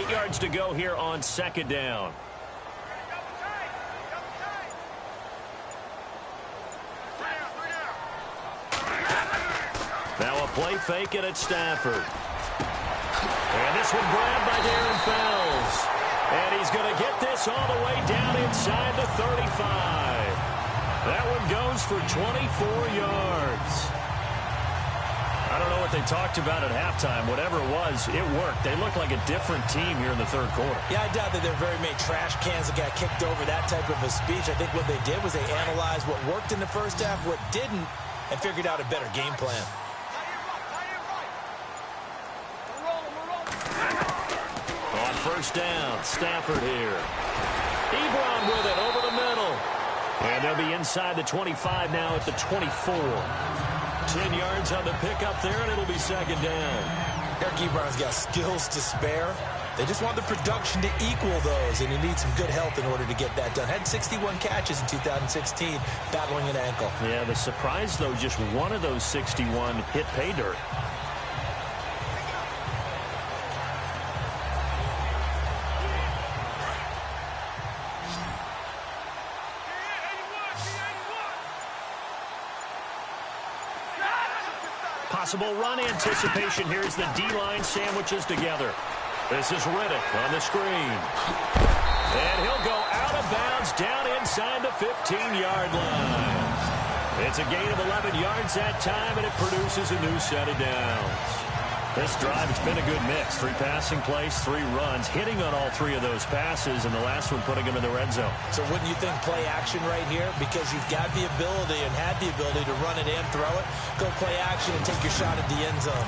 Yards to go here on second down. Now a play fake it at Stafford. And this one grabbed by Darren Fells. And he's going to get this all the way down inside the 35. That one goes for 24 yards. I don't know what they talked about at halftime. Whatever it was, it worked. They looked like a different team here in the third quarter. Yeah, I doubt that there are very many trash cans that got kicked over that type of a speech. I think what they did was they analyzed what worked in the first half, what didn't, and figured out a better game plan. On first down, Stafford here. Ebron with it over the middle. And they'll be inside the 25 now at the 24. 10 yards on the pickup there, and it'll be second down. Eric Ebron's got skills to spare. They just want the production to equal those, and he needs some good health in order to get that done. Had 61 catches in 2016, battling an ankle. Yeah, the surprise, though, just one of those 61 hit pay dirt. Possible run anticipation. Here's the D-line sandwiches together. This is Riddick on the screen. And he'll go out of bounds down inside the 15-yard line. It's a gain of 11 yards that time, and it produces a new set of downs. This drive, it's been a good mix. 3 passing plays, 3 runs, hitting on all 3 of those passes, and the last one putting him in the red zone. So wouldn't you think play action right here? Because you've got the ability and had the ability to run it and throw it. Go play action and take your shot at the end zone.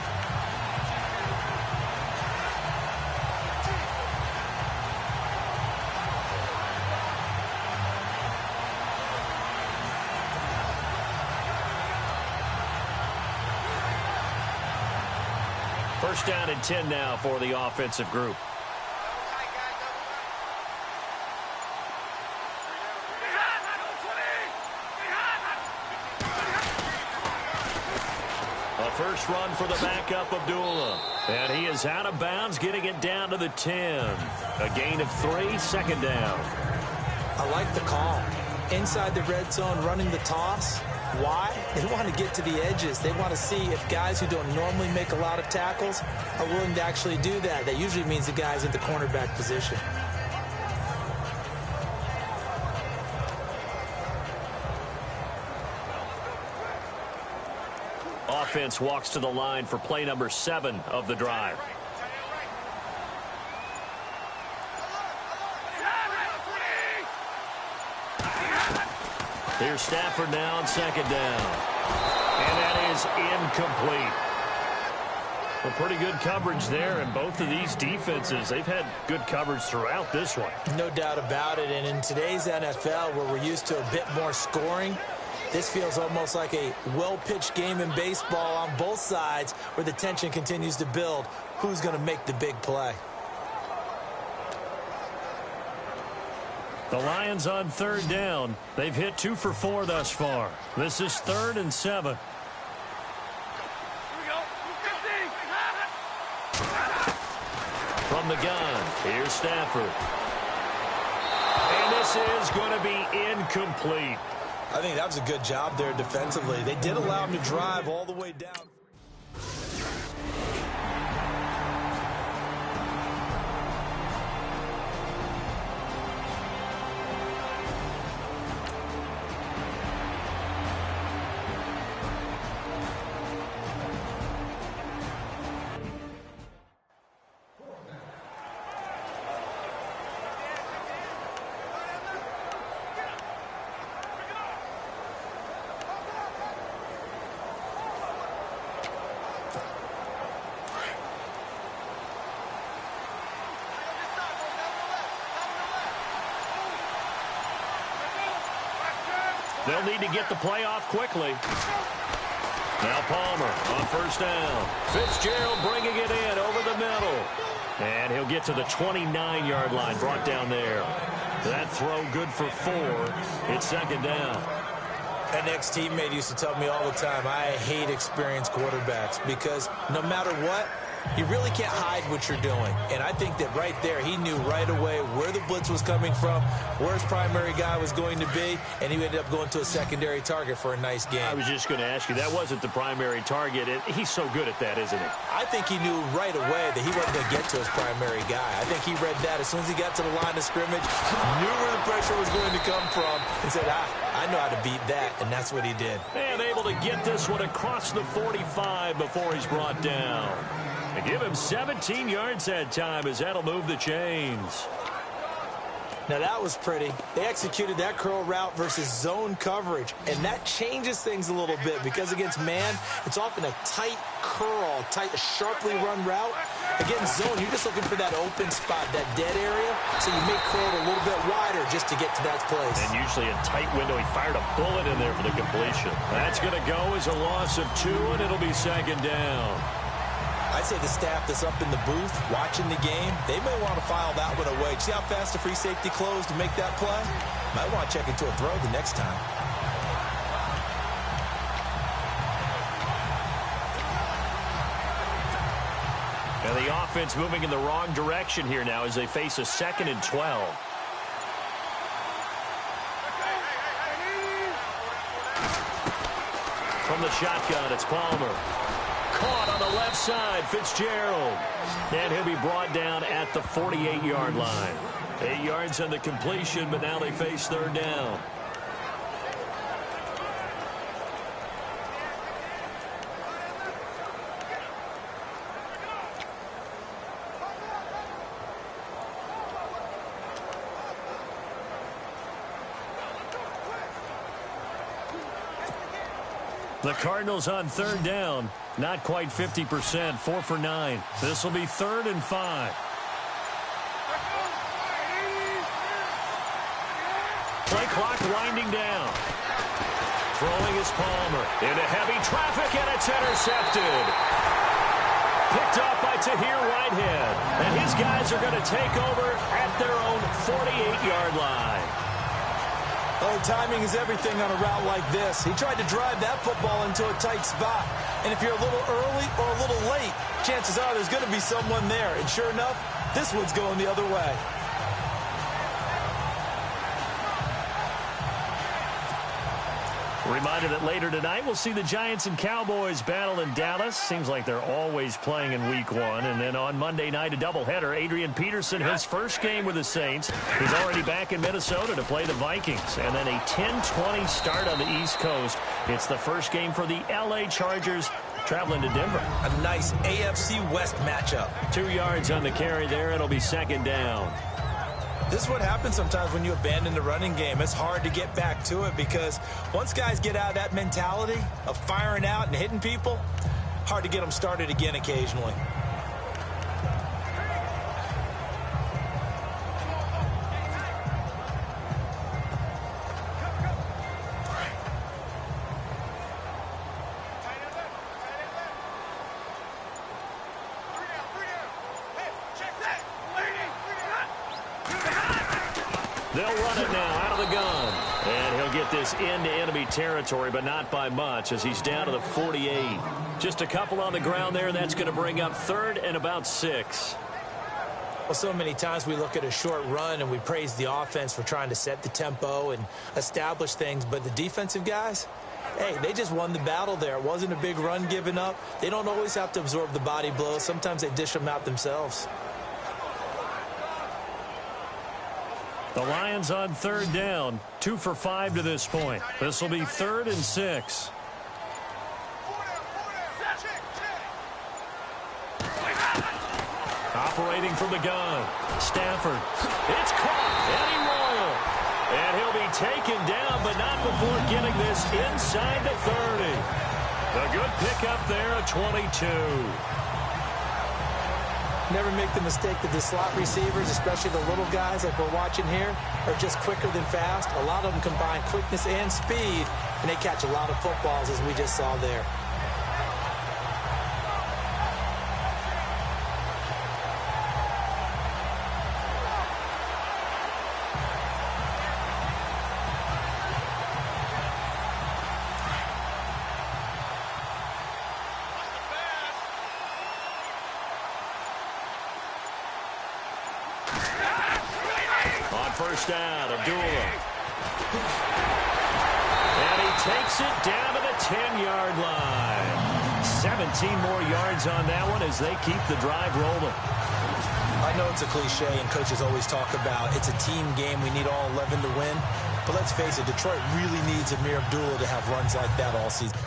First down and 10 now for the offensive group. A first run for the backup, Abdullah. And he is out of bounds, getting it down to the 10. A gain of 3, second down. I like the call. Inside the red zone, running the toss. Why? They want to get to the edges. They want to see if guys who don't normally make a lot of tackles are willing to actually do that. That usually means the guys at the cornerback position. Offense walks to the line for play number 7 of the drive. Here's Stafford now on second down. And that is incomplete. Well, pretty good coverage there, and both of these defenses, they've had good coverage throughout this one. No doubt about it, and in today's NFL, where we're used to a bit more scoring, this feels almost like a well-pitched game in baseball on both sides, where the tension continues to build. Who's going to make the big play? The Lions on third down. They've hit 2 for 4 thus far. This is 3rd and 7. From the gun, here's Stafford. And this is going to be incomplete. I think that was a good job there defensively. They did allow him to drive all the way down. They'll need to get the play off quickly. Now Palmer on first down. Fitzgerald bringing it in over the middle. And he'll get to the 29-yard line, brought down there. That throw good for 4. It's 2nd down. An ex-teammate used to tell me all the time, I hate experienced quarterbacks because no matter what, you really can't hide what you're doing. And I think that right there, he knew right away where the blitz was coming from, where his primary guy was going to be, and he ended up going to a secondary target for a nice game. I was just going to ask you, that wasn't the primary target. He's so good at that, isn't he? I think he knew right away that he wasn't going to get to his primary guy. I think he read that as soon as he got to the line of scrimmage, knew where the pressure was going to come from, and said, I know how to beat that, and that's what he did. And able to get this one across the 45 before he's brought down. They give him 17 yards that time as that'll move the chains. Now that was pretty. They executed that curl route versus zone coverage, and that changes things a little bit because against man, it's often a tight curl, tight, sharply run route. Against zone, you're just looking for that open spot, that dead area, so you may curl it a little bit wider just to get to that place. And usually a tight window. He fired a bullet in there for the completion. That's going to go as a loss of 2, and it'll be 2nd down. I'd say the staff that's up in the booth watching the game, they may want to file that one away. See how fast the free safety closed to make that play? Might want to check into a throw the next time. And the offense moving in the wrong direction here now as they face a 2nd and 12. From the shotgun, it's Palmer. Caught on the left side, Fitzgerald. And he'll be brought down at the 48-yard line. 8 yards on the completion, but now they face 3rd down. The Cardinals on 3rd down. Not quite 50%, 4 for 9. This will be 3rd and 5. Play clock winding down. Throwing is Palmer. Into heavy traffic, and it's intercepted. Picked off by Tahir Whitehead. And his guys are going to take over at their own 48-yard line. Oh, timing is everything on a route like this. He tried to drive that football into a tight spot. And if you're a little early or a little late, chances are there's going to be someone there. And sure enough, this one's going the other way. Reminder that later tonight we'll see the Giants and Cowboys battle in Dallas. Seems like they're always playing in week 1. And then on Monday night, a doubleheader. Adrian Peterson, his first game with the Saints. He's already back in Minnesota to play the Vikings. And then a 10-20 start on the East Coast. It's the first game for the L.A. Chargers traveling to Denver. A nice AFC West matchup. 2 yards on the carry there. It'll be 2nd down. This is what happens sometimes when you abandon the running game. It's hard to get back to it because once guys get out of that mentality of firing out and hitting people, hard to get them started again occasionally. They'll run it now out of the gun. And he'll get this into enemy territory, but not by much as he's down to the 48. Just a couple on the ground there. That's going to bring up 3rd and about 6. Well, so many times we look at a short run and we praise the offense for trying to set the tempo and establish things. But the defensive guys, hey, they just won the battle there. It wasn't a big run given up. They don't always have to absorb the body blows. Sometimes they dish them out themselves. The Lions on 3rd down, 2 for 5 to this point. This will be 3rd and 6. Operating from the gun. Stafford. It's caught. Eddie Royal. And he'll be taken down, but not before getting this inside the 30. A good pickup there, a 22. Never make the mistake that the slot receivers, especially the little guys like we're watching here, are just quicker than fast. A lot of them combine quickness and speed, and they catch a lot of footballs, as we just saw there. First down, Abdullah. And he takes it down to the 10-yard line. 17 more yards on that one as they keep the drive rolling. I know it's a cliche, and coaches always talk about it's a team game. We need all 11 to win. But let's face it, Detroit really needs Amir Abdullah to have runs like that all season.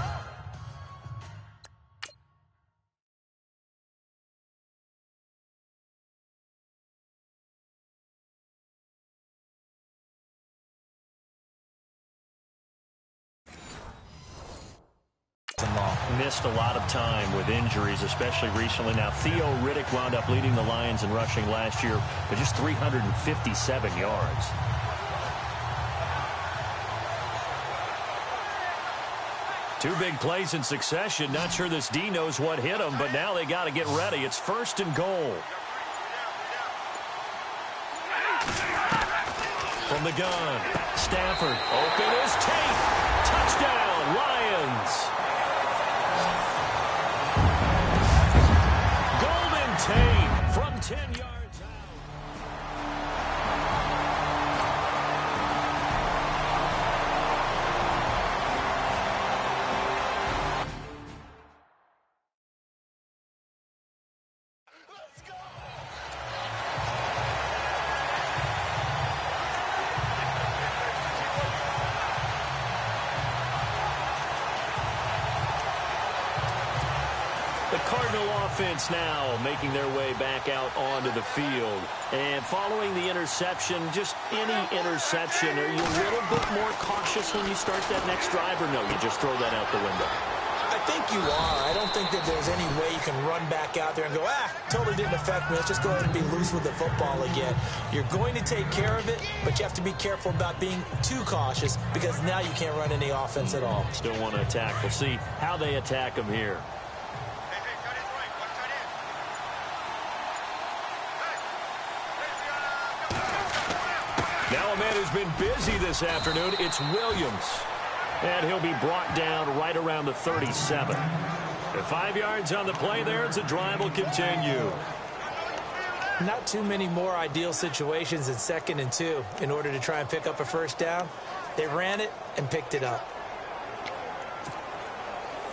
Missed a lot of time with injuries, especially recently. Now, Theo Riddick wound up leading the Lions in rushing last year with just 357 yards. Two big plays in succession. Not sure this D knows what hit him, but now they got to get ready. It's 1st and goal. From the gun, Stafford. Open is Tate. Touchdown, Lions. Tate from 10 yards out. Let's go. The Cardinal offense now making their way back out onto the field. And following the interception, just any interception, are you a little bit more cautious when you start that next drive, or no, you just throw that out the window? I think you are. I don't think that there's any way you can run back out there and go, totally didn't affect me. Let's just go ahead and be loose with the football again. You're going to take care of it, but you have to be careful about being too cautious because now you can't run any offense at all. Still want to attack. We'll see how they attack them here. Now a man who's been busy this afternoon, it's Williams. And he'll be brought down right around the 37. And 5 yards on the play there as the drive will continue. Not too many more ideal situations in 2nd and 2 in order to try and pick up a first down. They ran it and picked it up.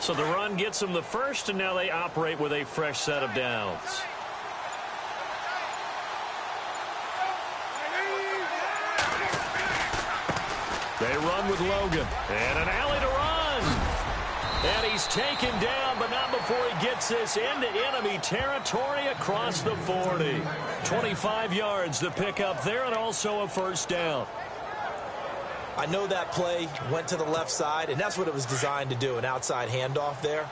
So the run gets them the first, and now they operate with a fresh set of downs. They run with Logan. And an alley to run. And he's taken down, but not before he gets this into enemy territory across the 40. 25 yards to pick up there, and also a first down. I know that play went to the left side, and that's what it was designed to do, an outside handoff there.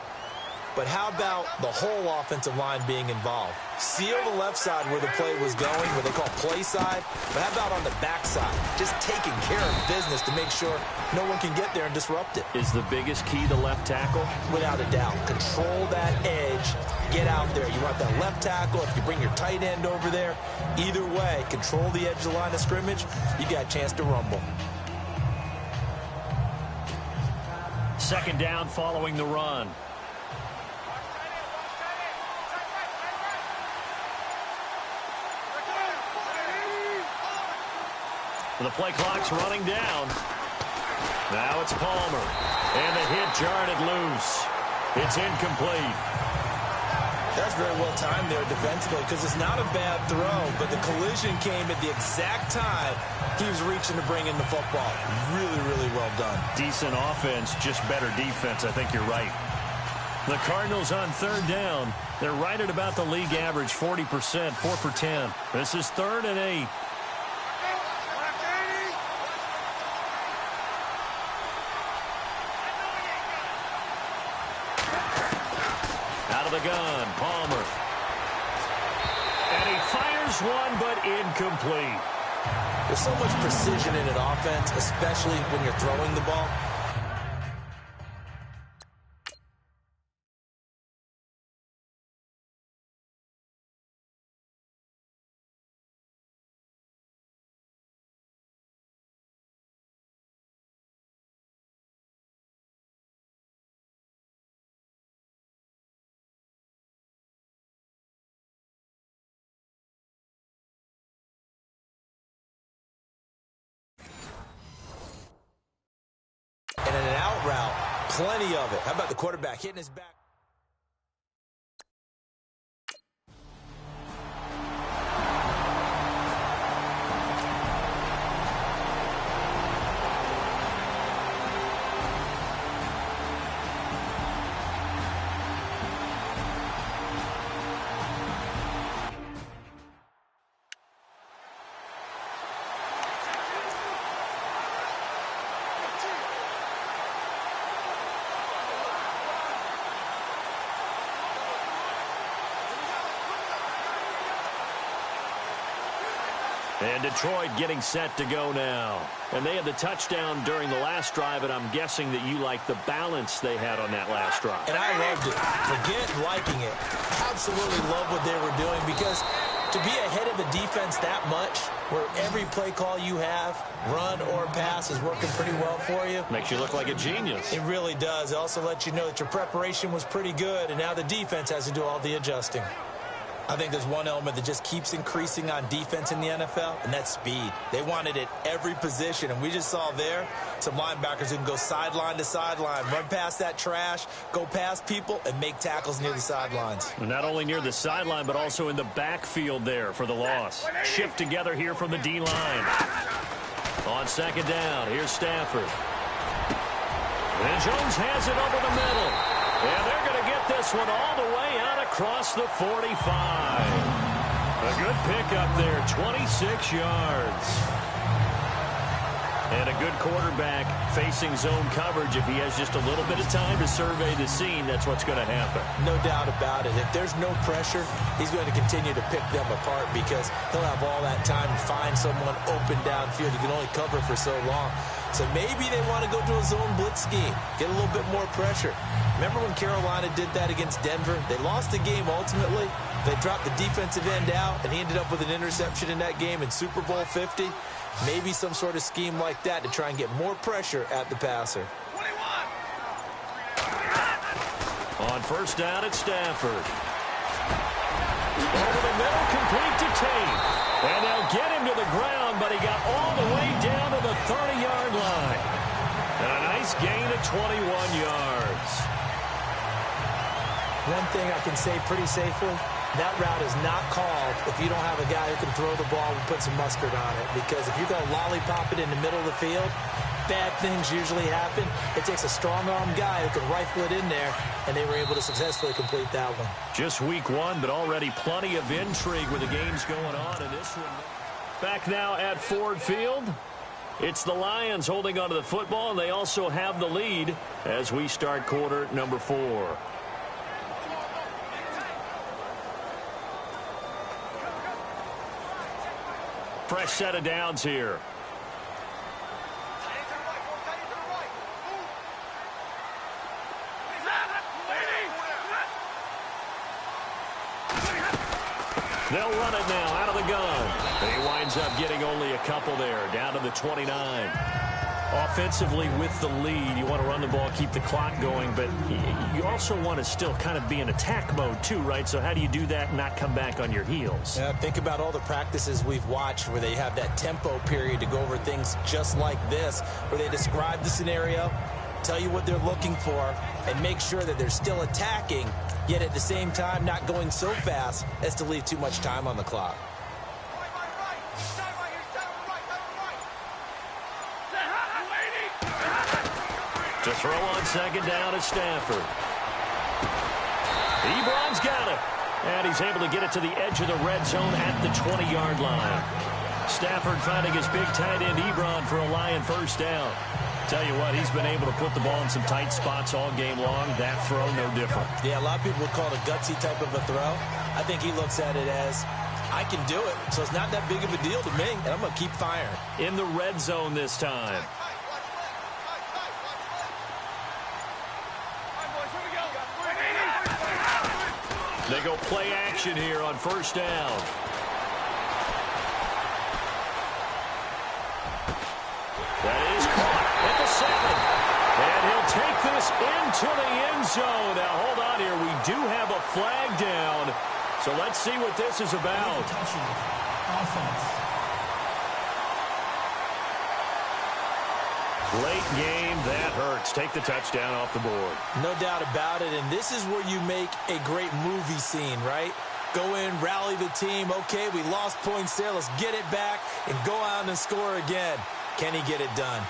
but how about the whole offensive line being involved? Seal the left side where the play was going, what they call play side, but how about on the back side? Just taking care of business to make sure no one can get there and disrupt it. Is the biggest key the left tackle? Without a doubt. Control that edge. Get out there. You want that left tackle. If you bring your tight end over there, either way, control the edge of the line of scrimmage, you got a chance to rumble. Second down following the run. The play clock's running down. Now it's Palmer. And the hit jarred it loose. It's incomplete. That's very well timed there defensively because it's not a bad throw, but the collision came at the exact time he was reaching to bring in the football. Really, really well done. Decent offense, just better defense. I think you're right. The Cardinals on third down. They're right at about the league average, 40%, 4 for 10. This is 3rd and 8. The gun, Palmer. And he fires one, but incomplete. There's so much precision in an offense, especially when you're throwing the ball. And in an out route, plenty of it. How about the quarterback hitting his back? And Detroit getting set to go now. And they had the touchdown during the last drive, and I'm guessing that you like the balance they had on that last drive. And I loved it. Forget liking it. Absolutely love what they were doing because to be ahead of a defense that much, where every play call you have, run or pass, is working pretty well for you. Makes you look like a genius. It really does. It also lets you know that your preparation was pretty good, and now the defense has to do all the adjusting. I think there's one element that just keeps increasing on defense in the NFL, and that's speed. They want it at every position, and we just saw there some linebackers who can go sideline to sideline, run past that trash, go past people, and make tackles near the sidelines. Not only near the sideline, but also in the backfield there for the loss. Shift together here from the D-line. On second down, here's Stafford. And Jones has it over the middle. And they're going to get this one all the way out across the 45. A good pickup there, 26 yards. And a good quarterback facing zone coverage. If he has just a little bit of time to survey the scene, that's what's going to happen. No doubt about it. If there's no pressure, he's going to continue to pick them apart because he'll have all that time to find someone open downfield. He can only cover for so long. So maybe they want to go to a zone blitz scheme, get a little bit more pressure. Remember when Carolina did that against Denver? They lost the game ultimately. They dropped the defensive end out, and he ended up with an interception in that game in Super Bowl 50. Maybe some sort of scheme like that to try and get more pressure at the passer. On first down, it's Stafford. Over the middle, complete to Tate. And they'll get him to the ground, but he got all the way down to the 30-yard line. And a nice gain of 21 yards. One thing I can say pretty safely, that route is not called if you don't have a guy who can throw the ball and put some mustard on it. Because if you're going to lollipop it in the middle of the field, bad things usually happen. It takes a strong-arm guy who can rifle it in there, and they were able to successfully complete that one. Just week one, but already plenty of intrigue with the games going on in this one. Back now at Ford Field. It's the Lions holding onto the football, and they also have the lead as we start quarter number 4. Fresh set of downs here. They'll run it now out of the gun. And he winds up getting only a couple there, down to the 29. Offensively with the lead, you want to run the ball, keep the clock going, but you also want to still kind of be in attack mode too, right? So how do you do that and not come back on your heels? Yeah, think about all the practices we've watched where they have that tempo period to go over things just like this, where they describe the scenario, tell you what they're looking for, and make sure that they're still attacking, yet at the same time not going so fast as to leave too much time on the clock. To throw on second down is Stafford. Ebron's got it. And he's able to get it to the edge of the red zone at the 20-yard line. Stafford finding his big tight end Ebron for a Lion first down. Tell you what, he's been able to put the ball in some tight spots all game long. That throw, no different. Yeah, a lot of people would call it a gutsy type of a throw. I think he looks at it as, I can do it, so it's not that big of a deal to me, and I'm going to keep firing. In the red zone this time. They go play action here on first down. That is caught at the 7. And he'll take this into the end zone. Now, hold on here. We do have a flag down. So let's see what this is about. Offense. Late game, that hurts. Take the touchdown off the board. No doubt about it, and this is where you make a great movie scene, right? Go in, rally the team. Okay, we lost points there. Let's get it back and go out and score again. Can he get it done?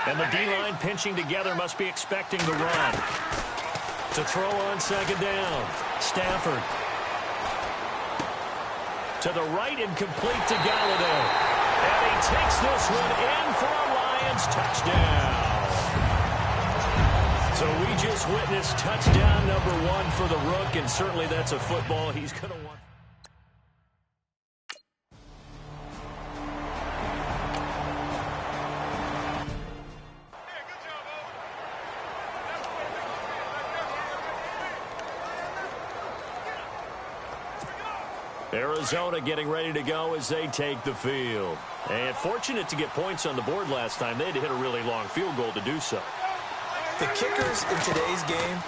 And the D-line pinching together must be expecting the run. To throw on second down, Stafford. To the right and complete to Galladay. And he takes this one in for a Lions touchdown. So we just witnessed touchdown number 1 for the Rook, and certainly that's a football he's going to want. Arizona getting ready to go as they take the field. And fortunate to get points on the board last time. They had to hit a really long field goal to do so. The kickers in today's game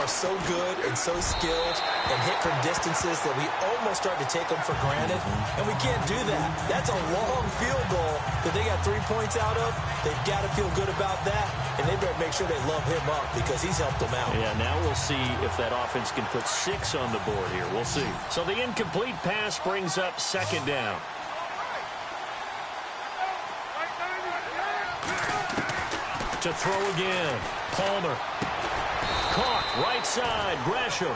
are so good and so skilled and hit from distances that we almost start to take them for granted, and we can't do that. That's a long field goal that they got 3 points out of. They've got to feel good about that, and they better make sure they love him up because he's helped them out. Yeah, now we'll see if that offense can put 6 on the board here. We'll see. So the incomplete pass brings up second down. To throw again, Palmer. Caught right side, Gresham.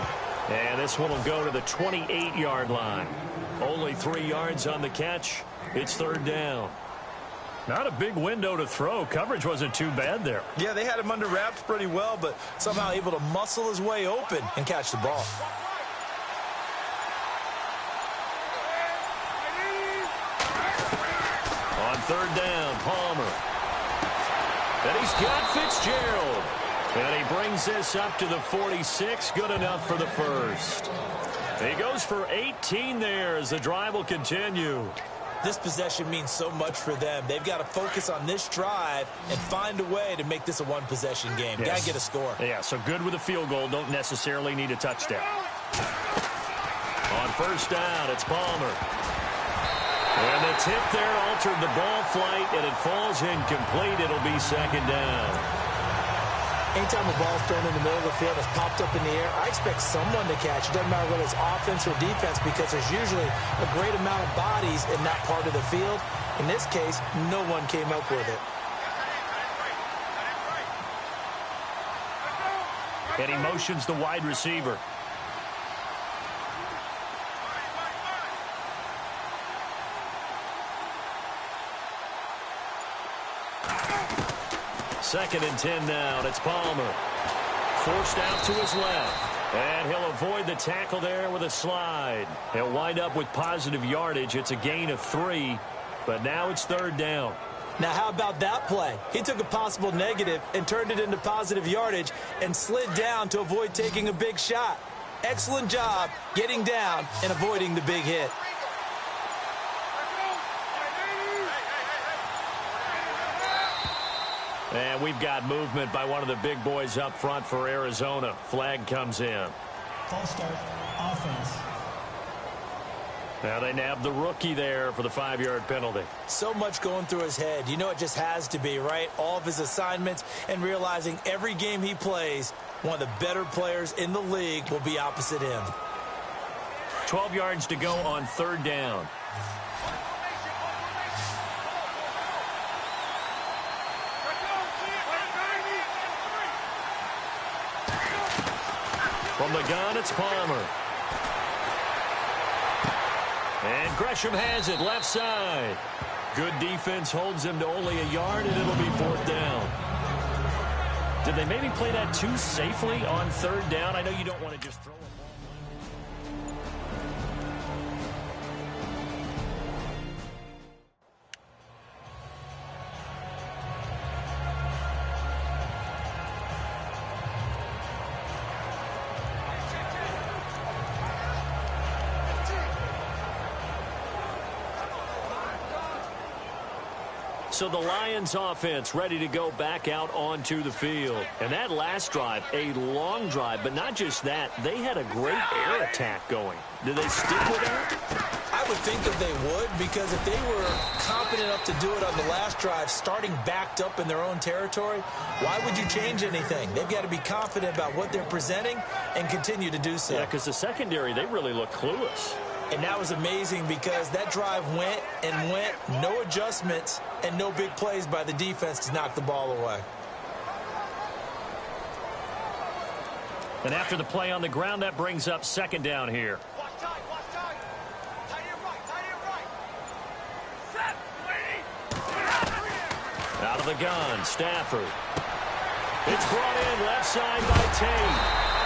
And this one will go to the 28-yard line. Only 3 yards on the catch. It's third down. Not a big window to throw. Coverage wasn't too bad there. Yeah, they had him under wraps pretty well, but somehow able to muscle his way open and catch the ball. On third down, Palmer. And he's got Fitzgerald. And he brings this up to the 46. Good enough for the first. He goes for 18 there as the drive will continue. This possession means so much for them. They've got to focus on this drive and find a way to make this a one-possession game. Yes. Got to get a score. Yeah, so good with a field goal. Don't necessarily need a touchdown. On first down, it's Palmer. And the tip there altered the ball flight, and it falls incomplete. It'll be second down. Anytime a ball's thrown in the middle of the field, it's popped up in the air, I expect someone to catch. It doesn't matter whether it's offense or defense because there's usually a great amount of bodies in that part of the field. In this case, no one came up with it. And he motions the wide receiver. 2nd and 10 now, and it's Palmer. Forced out to his left. And he'll avoid the tackle there with a slide. He'll wind up with positive yardage. It's a gain of 3, but now it's 3rd down. Now, how about that play? He took a possible negative and turned it into positive yardage and slid down to avoid taking a big shot. Excellent job getting down and avoiding the big hit. And we've got movement by one of the big boys up front for Arizona. Flag comes in. False start, offense. Now they nab the rookie there for the 5-yard penalty. So much going through his head. You know it just has to be, right? All of his assignments and realizing every game he plays, one of the better players in the league will be opposite him. 12 yards to go on 3rd down. From the gun, it's Palmer. And Gresham has it left side. Good defense holds him to only a yard, and it'll be 4th down. Did they maybe play that too safely on 3rd down? I know you don't want to just throw it. So the Lions offense ready to go back out onto the field. And that last drive, a long drive, but not just that, they had a great air attack going. Do they stick with that? I would think that they would, because if they were confident enough to do it on the last drive, starting backed up in their own territory, why would you change anything? They've got to be confident about what they're presenting and continue to do so. Yeah, because the secondary, they really look clueless. And that was amazing because that drive went and went, no adjustments and no big plays by the defense to knock the ball away. And after the play on the ground, that brings up 2nd down here. Out of the gun, Stafford. It's brought in left side by Tate.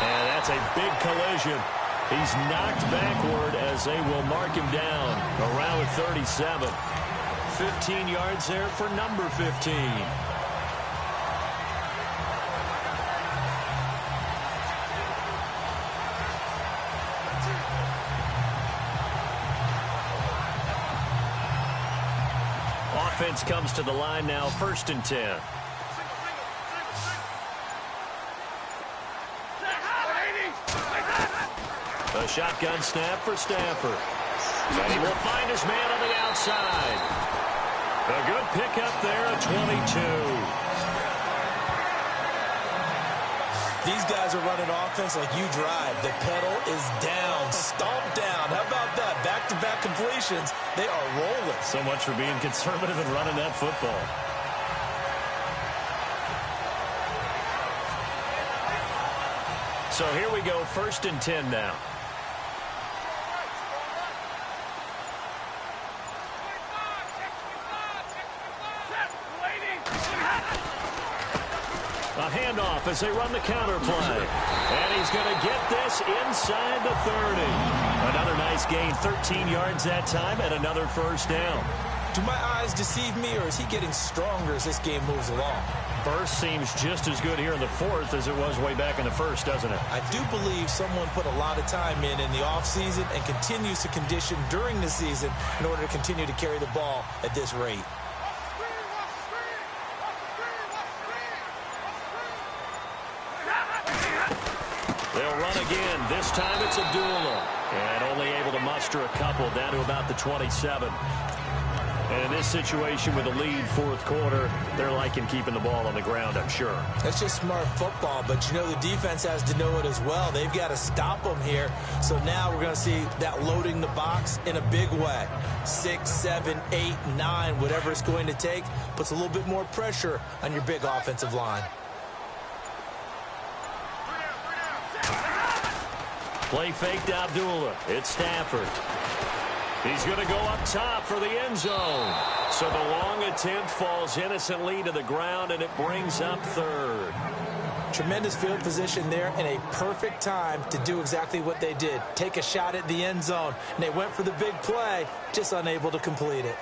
And that's a big collision. He's knocked backward as they will mark him down around 37. 15 yards there for number 15. Offense comes to the line now, 1st and 10. A shotgun snap for Stafford. And he will find his man on the outside. A good pickup there at 22. These guys are running offense like you drive. The pedal is down, stomped down. How about that? Back-to-back completions. They are rolling. So much for being conservative and running that football. So here we go, 1st and 10 now. A handoff as they run the counter play. And he's going to get this inside the 30. Another nice gain, 13 yards that time, and another 1st down. Do my eyes deceive me, or is he getting stronger as this game moves along? Burst seems just as good here in the 4th as it was way back in the 1st, doesn't it? I do believe someone put a lot of time in the offseason and continues to condition during the season in order to continue to carry the ball at this rate. They'll run again. This time it's Abdullah. And only able to muster a couple down to about the 27. And in this situation with a lead 4th quarter, they're liking keeping the ball on the ground, I'm sure. That's just smart football, but you know the defense has to know it as well. They've got to stop them here. So now we're going to see that loading the box in a big way. 6, 7, 8, 9, whatever it's going to take, puts a little bit more pressure on your big offensive line. Play fake to Abdullah. It's Stafford. He's going to go up top for the end zone. So the long attempt falls innocently to the ground, and it brings up third. Tremendous field position there and a perfect time to do exactly what they did. Take a shot at the end zone. And they went for the big play, just unable to complete it.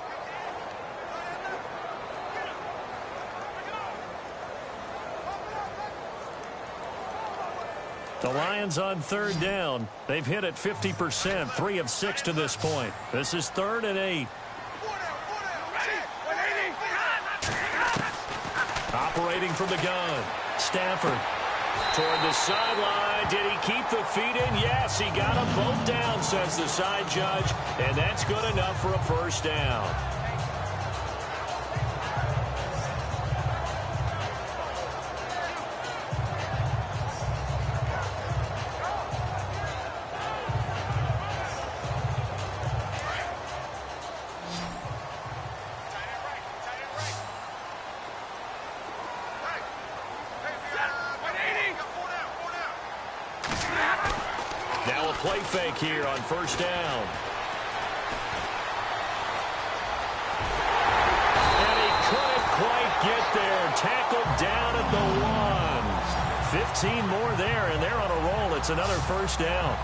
The Lions on third down. They've hit it 50%, 3 of 6 to this point. This is 3rd and 8. Operating from the gun. Stafford toward the sideline. Did he keep the feet in? Yes, he got them both down, says the side judge, and that's good enough for a first down. Now a play fake here on first down. And he couldn't quite get there. Tackled down at the 1. 15 more there, and they're on a roll. It's another first down.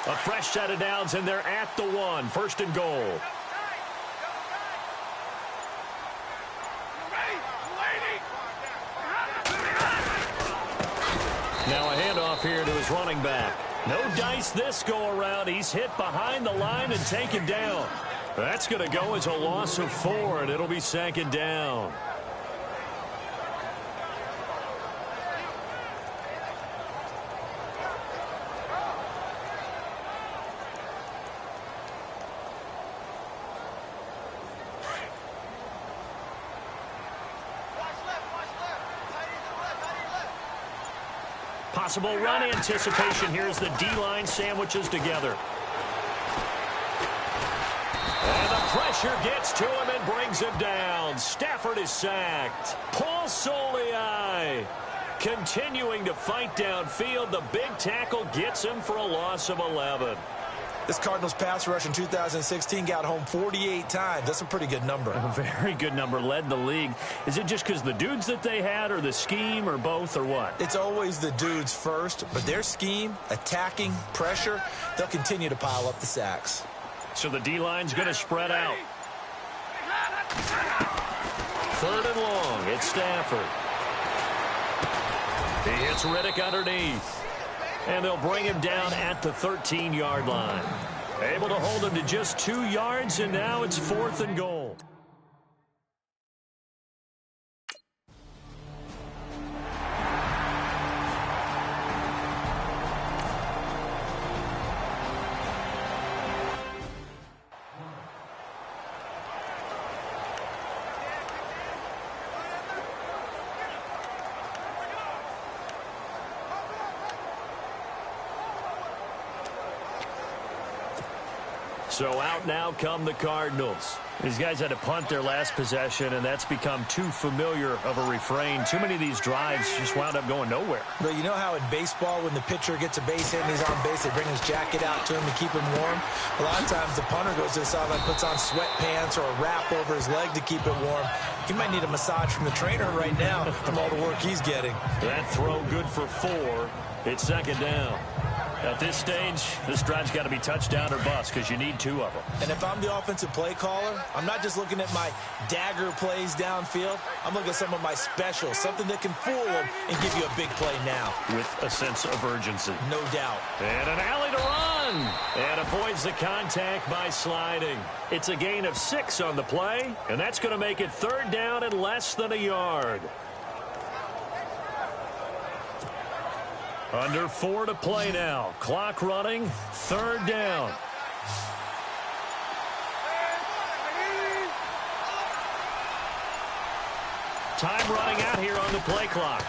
A fresh set of downs, and they're at the 1. 1st and goal. Now a handoff here to his running back. No dice this go-around. He's hit behind the line and taken down. That's going to go as a loss of 4, and it'll be 2nd down. Possible run anticipation. Here's the D-line sandwiches together. And the pressure gets to him and brings him down. Stafford is sacked. Paul Soliai continuing to fight downfield. The big tackle gets him for a loss of 11. This Cardinals pass rush in 2016 got home 48 times. That's a pretty good number. A very good number. Led the league. Is it just because the dudes that they had, or the scheme, or both, or what? It's always the dudes first, but their scheme, attacking, pressure, they'll continue to pile up the sacks. So the D-line's going to spread out. 3rd and long. It's Stafford. He hits Riddick underneath. And they'll bring him down at the 13-yard line. Able to hold him to just 2 yards, and now it's 4th and goal. So out now come the Cardinals. These guys had to punt their last possession, and that's become too familiar of a refrain. Too many of these drives just wound up going nowhere. But you know how in baseball, when the pitcher gets a base hit and he's on base, they bring his jacket out to him to keep him warm? A lot of times the punter goes to the sideline, puts on sweatpants or a wrap over his leg to keep it warm. He might need a massage from the trainer right now from all the work he's getting. That throw good for 4. It's 2nd down. At this stage, this drive's got to be touchdown or bust because you need 2 of them. And if I'm the offensive play caller, I'm not just looking at my dagger plays downfield. I'm looking at some of my specials, something that can fool them and give you a big play now. With a sense of urgency. No doubt. And an alley to run. And a avoids the contact by sliding. It's a gain of 6 on the play, and that's going to make it 3rd down and less than a yard. Under 4 to play now. Clock running, 3rd down. Time running out here on the play clock.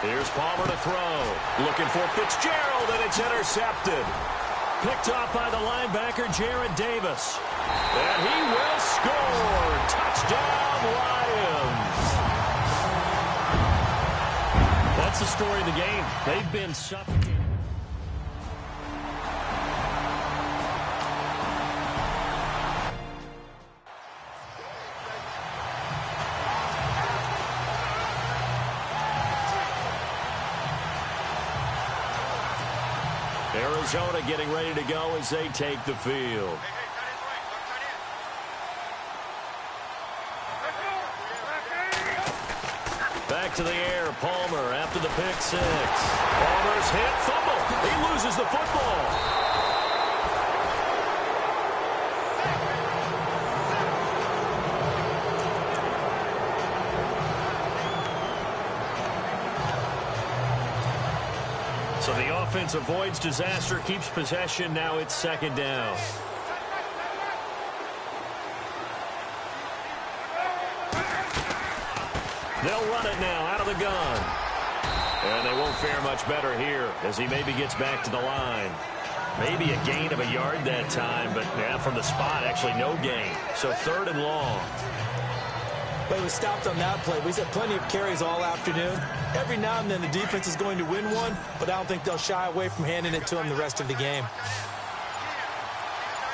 Here's Palmer to throw. Looking for Fitzgerald, and it's intercepted. Picked off by the linebacker, Jared Davis. And he will score. Touchdown, Lions. That's the story of the game. They've been suffocating. Arizona getting ready to go as they take the field. Back to the air, Palmer after the pick 6. Palmer's hit, fumble. He loses the football. So the offense avoids disaster, keeps possession. Now it's 2nd down. They'll run it now out of the gun. And they won't fare much better here as he maybe gets back to the line. Maybe a gain of a yard that time, but yeah, from the spot, actually no gain. So 3rd and long. But he was stopped on that play. We've had plenty of carries all afternoon. Every now and then the defense is going to win one, but I don't think they'll shy away from handing it to him the rest of the game.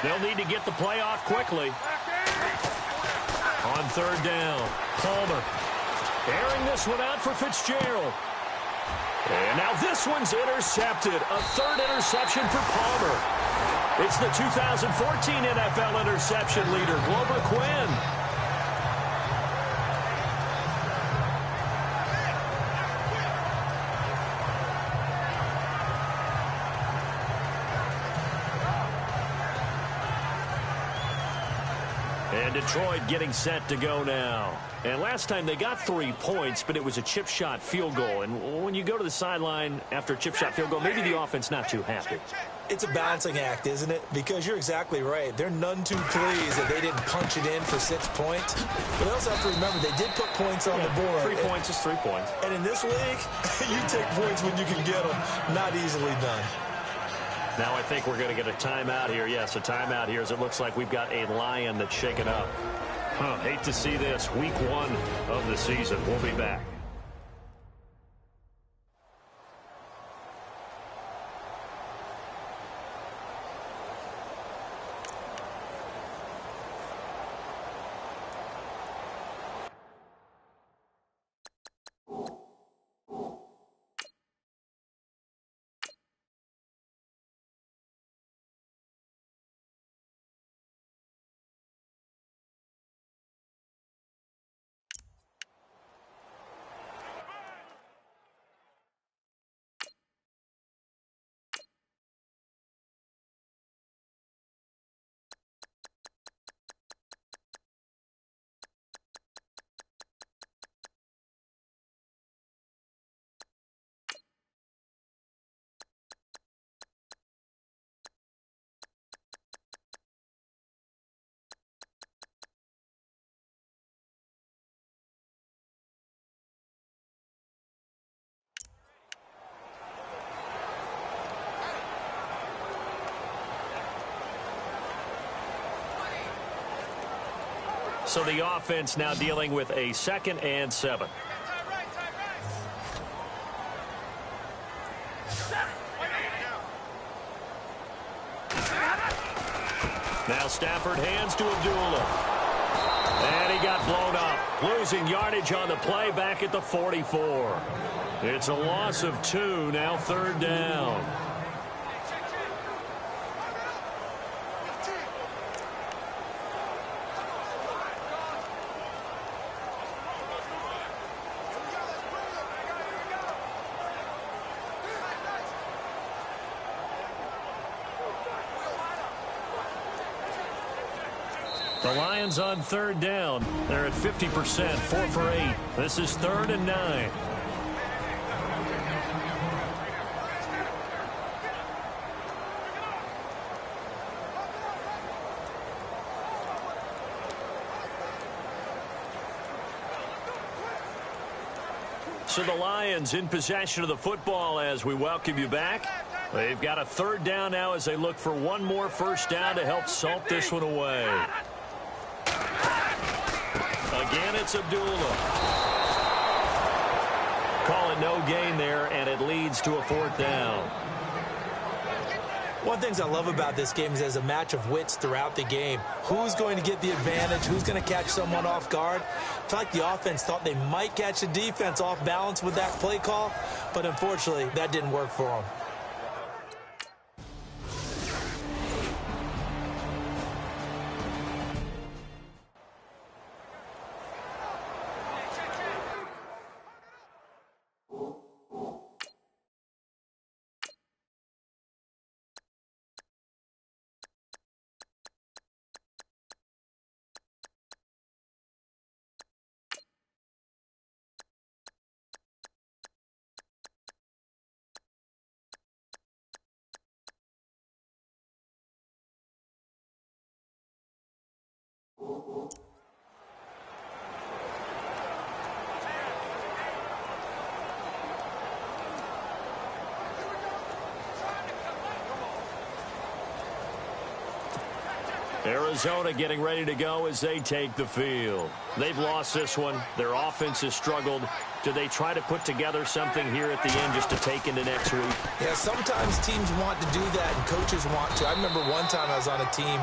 They'll need to get the play off quickly. On 3rd down, Palmer airing this one out for Fitzgerald. And now this one's intercepted. A 3rd interception for Palmer. It's the 2014 NFL interception leader, Glover Quinn. And Detroit getting set to go now. And last time they got 3 points, but it was a chip shot field goal. And when you go to the sideline after a chip shot field goal, maybe the offense not too happy. It's a balancing act, isn't it? Because you're exactly right. They're none too pleased that they didn't punch it in for 6 points. But they also have to remember they did put points on the board. 3 points is 3 points. And in this league, you take points when you can get them. Not easily done. Now I think we're going to get a timeout here. Yes, a timeout here as it looks like we've got a Lion that's shaken up. Hate to see this. Week 1 of the season. We'll be back. So the offense now dealing with a 2nd and 7. Now Stafford hands to Abdullah. And he got blown up. Losing yardage on the play back at the 44. It's a loss of 2, now 3rd down. The Lions on third down. They're at 50%, 4 for 8. This is 3rd and 9. So the Lions in possession of the football as we welcome you back. They've got a 3rd down now as they look for one more first down to help salt this one away. Again, it's Abdullah. Call it no gain there, and it leads to a 4th down. One of the things I love about this game is there's a match of wits throughout the game. Who's going to get the advantage? Who's going to catch someone off guard? I feel like the offense thought they might catch the defense off balance with that play call, but unfortunately, that didn't work for them. Arizona getting ready to go as they take the field. They've lost this one. Their offense has struggled. Do they try to put together something here at the end just to take into next week? Yeah, sometimes teams want to do that and coaches want to. I remember one time I was on a team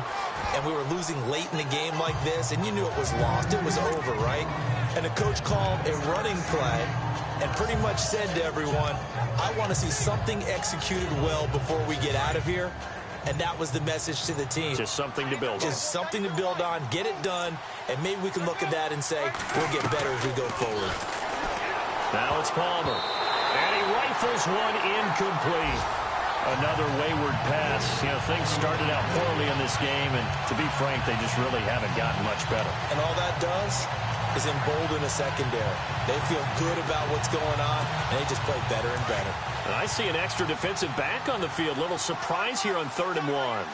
and we were losing late in the game like this, and you knew it was lost. It was over, right? And the coach called a running play and pretty much said to everyone, I want to see something executed well before we get out of here. And that was the message to the team. Just something to build on. Just something to build on, get it done, and maybe we can look at that and say, we'll get better as we go forward. Now it's Palmer. And he rifles one incomplete. Another wayward pass. You know, things started out poorly in this game, and to be frank, they just really haven't gotten much better. And all that does is embolden a secondary. They feel good about what's going on, and they just play better and better. And I see an extra defensive back on the field. Little surprise here on 3rd and 1.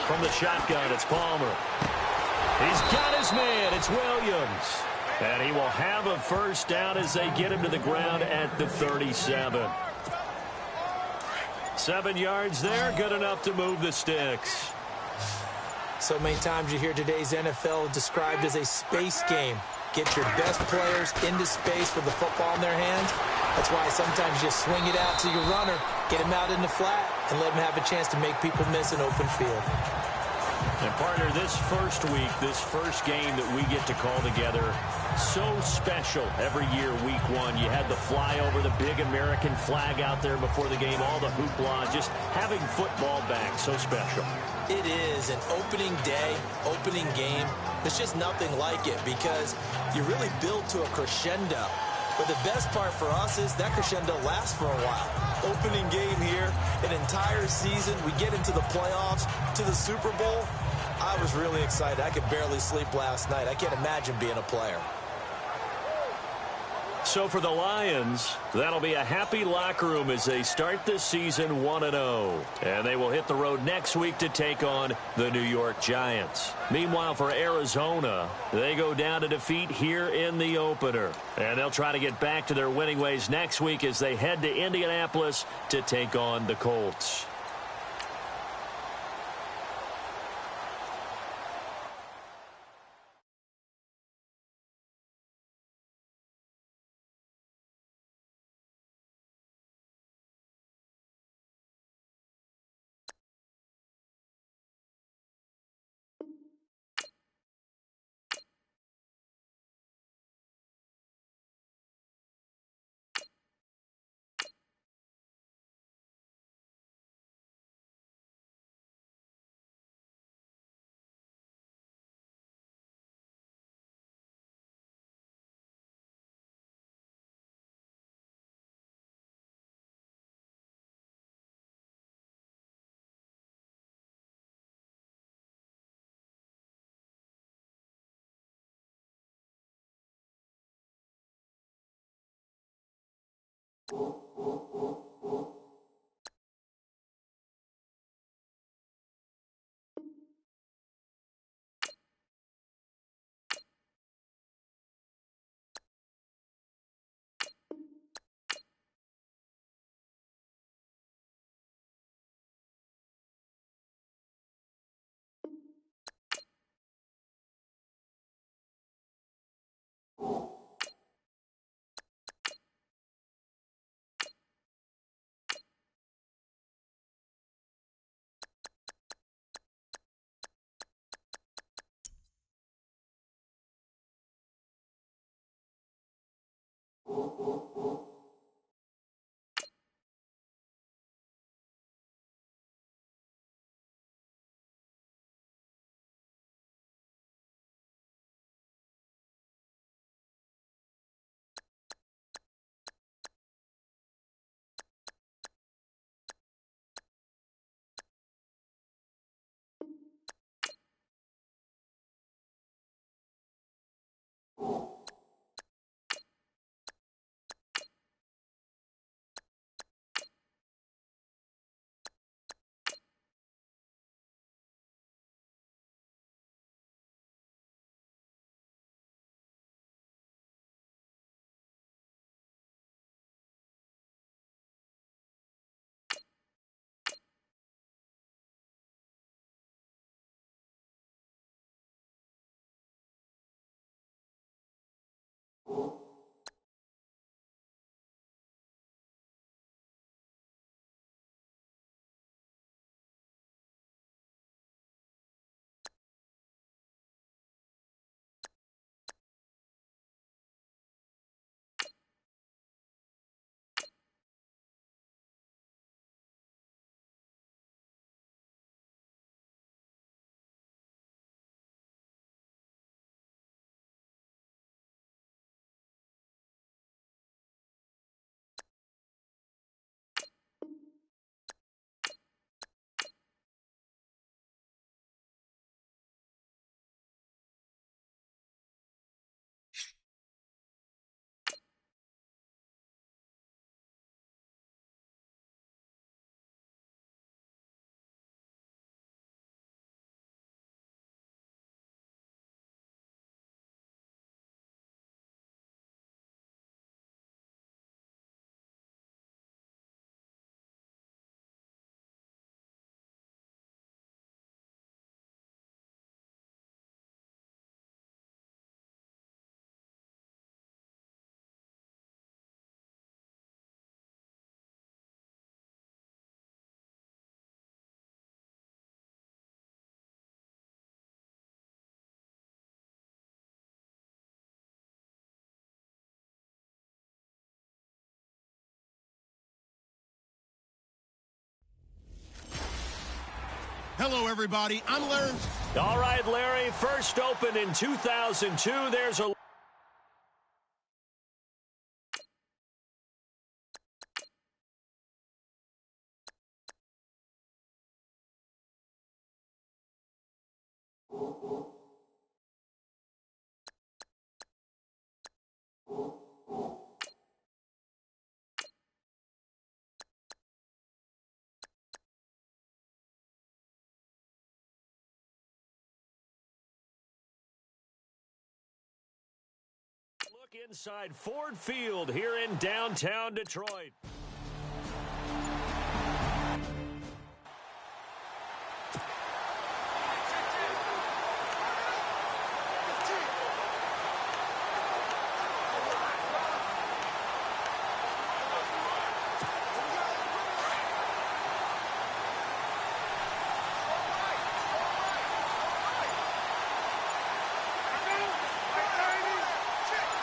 From the shotgun, it's Palmer. He's got his man. It's Williams. And he will have a first down as they get him to the ground at the 37. 7 yards there, good enough to move the sticks. So many times you hear today's NFL described as a space game. Get your best players into space with the football in their hands. That's why sometimes you swing it out to your runner, get him out in the flat, and let him have a chance to make people miss an open field. And partner, this first week, this first game that we get to call together, so special every year, week 1. You had the flyover, the big American flag out there before the game, all the hoopla, just having football back, so special. It is an opening day, opening game. There's just nothing like it because you really build to a crescendo. But the best part for us is that crescendo lasts for a while. Opening game here, an entire season. We get into the playoffs, to the Super Bowl. I was really excited. I could barely sleep last night. I can't imagine being a player. So for the Lions, that'll be a happy locker room as they start this season 1-0. And they will hit the road next week to take on the New York Giants. Meanwhile, for Arizona, they go down to defeat here in the opener. And they'll try to get back to their winning ways next week as they head to Indianapolis to take on the Colts. Hello, everybody. I'm Larry. All right, Larry, first opened in 2002. There's a... Look inside Ford Field here in downtown Detroit.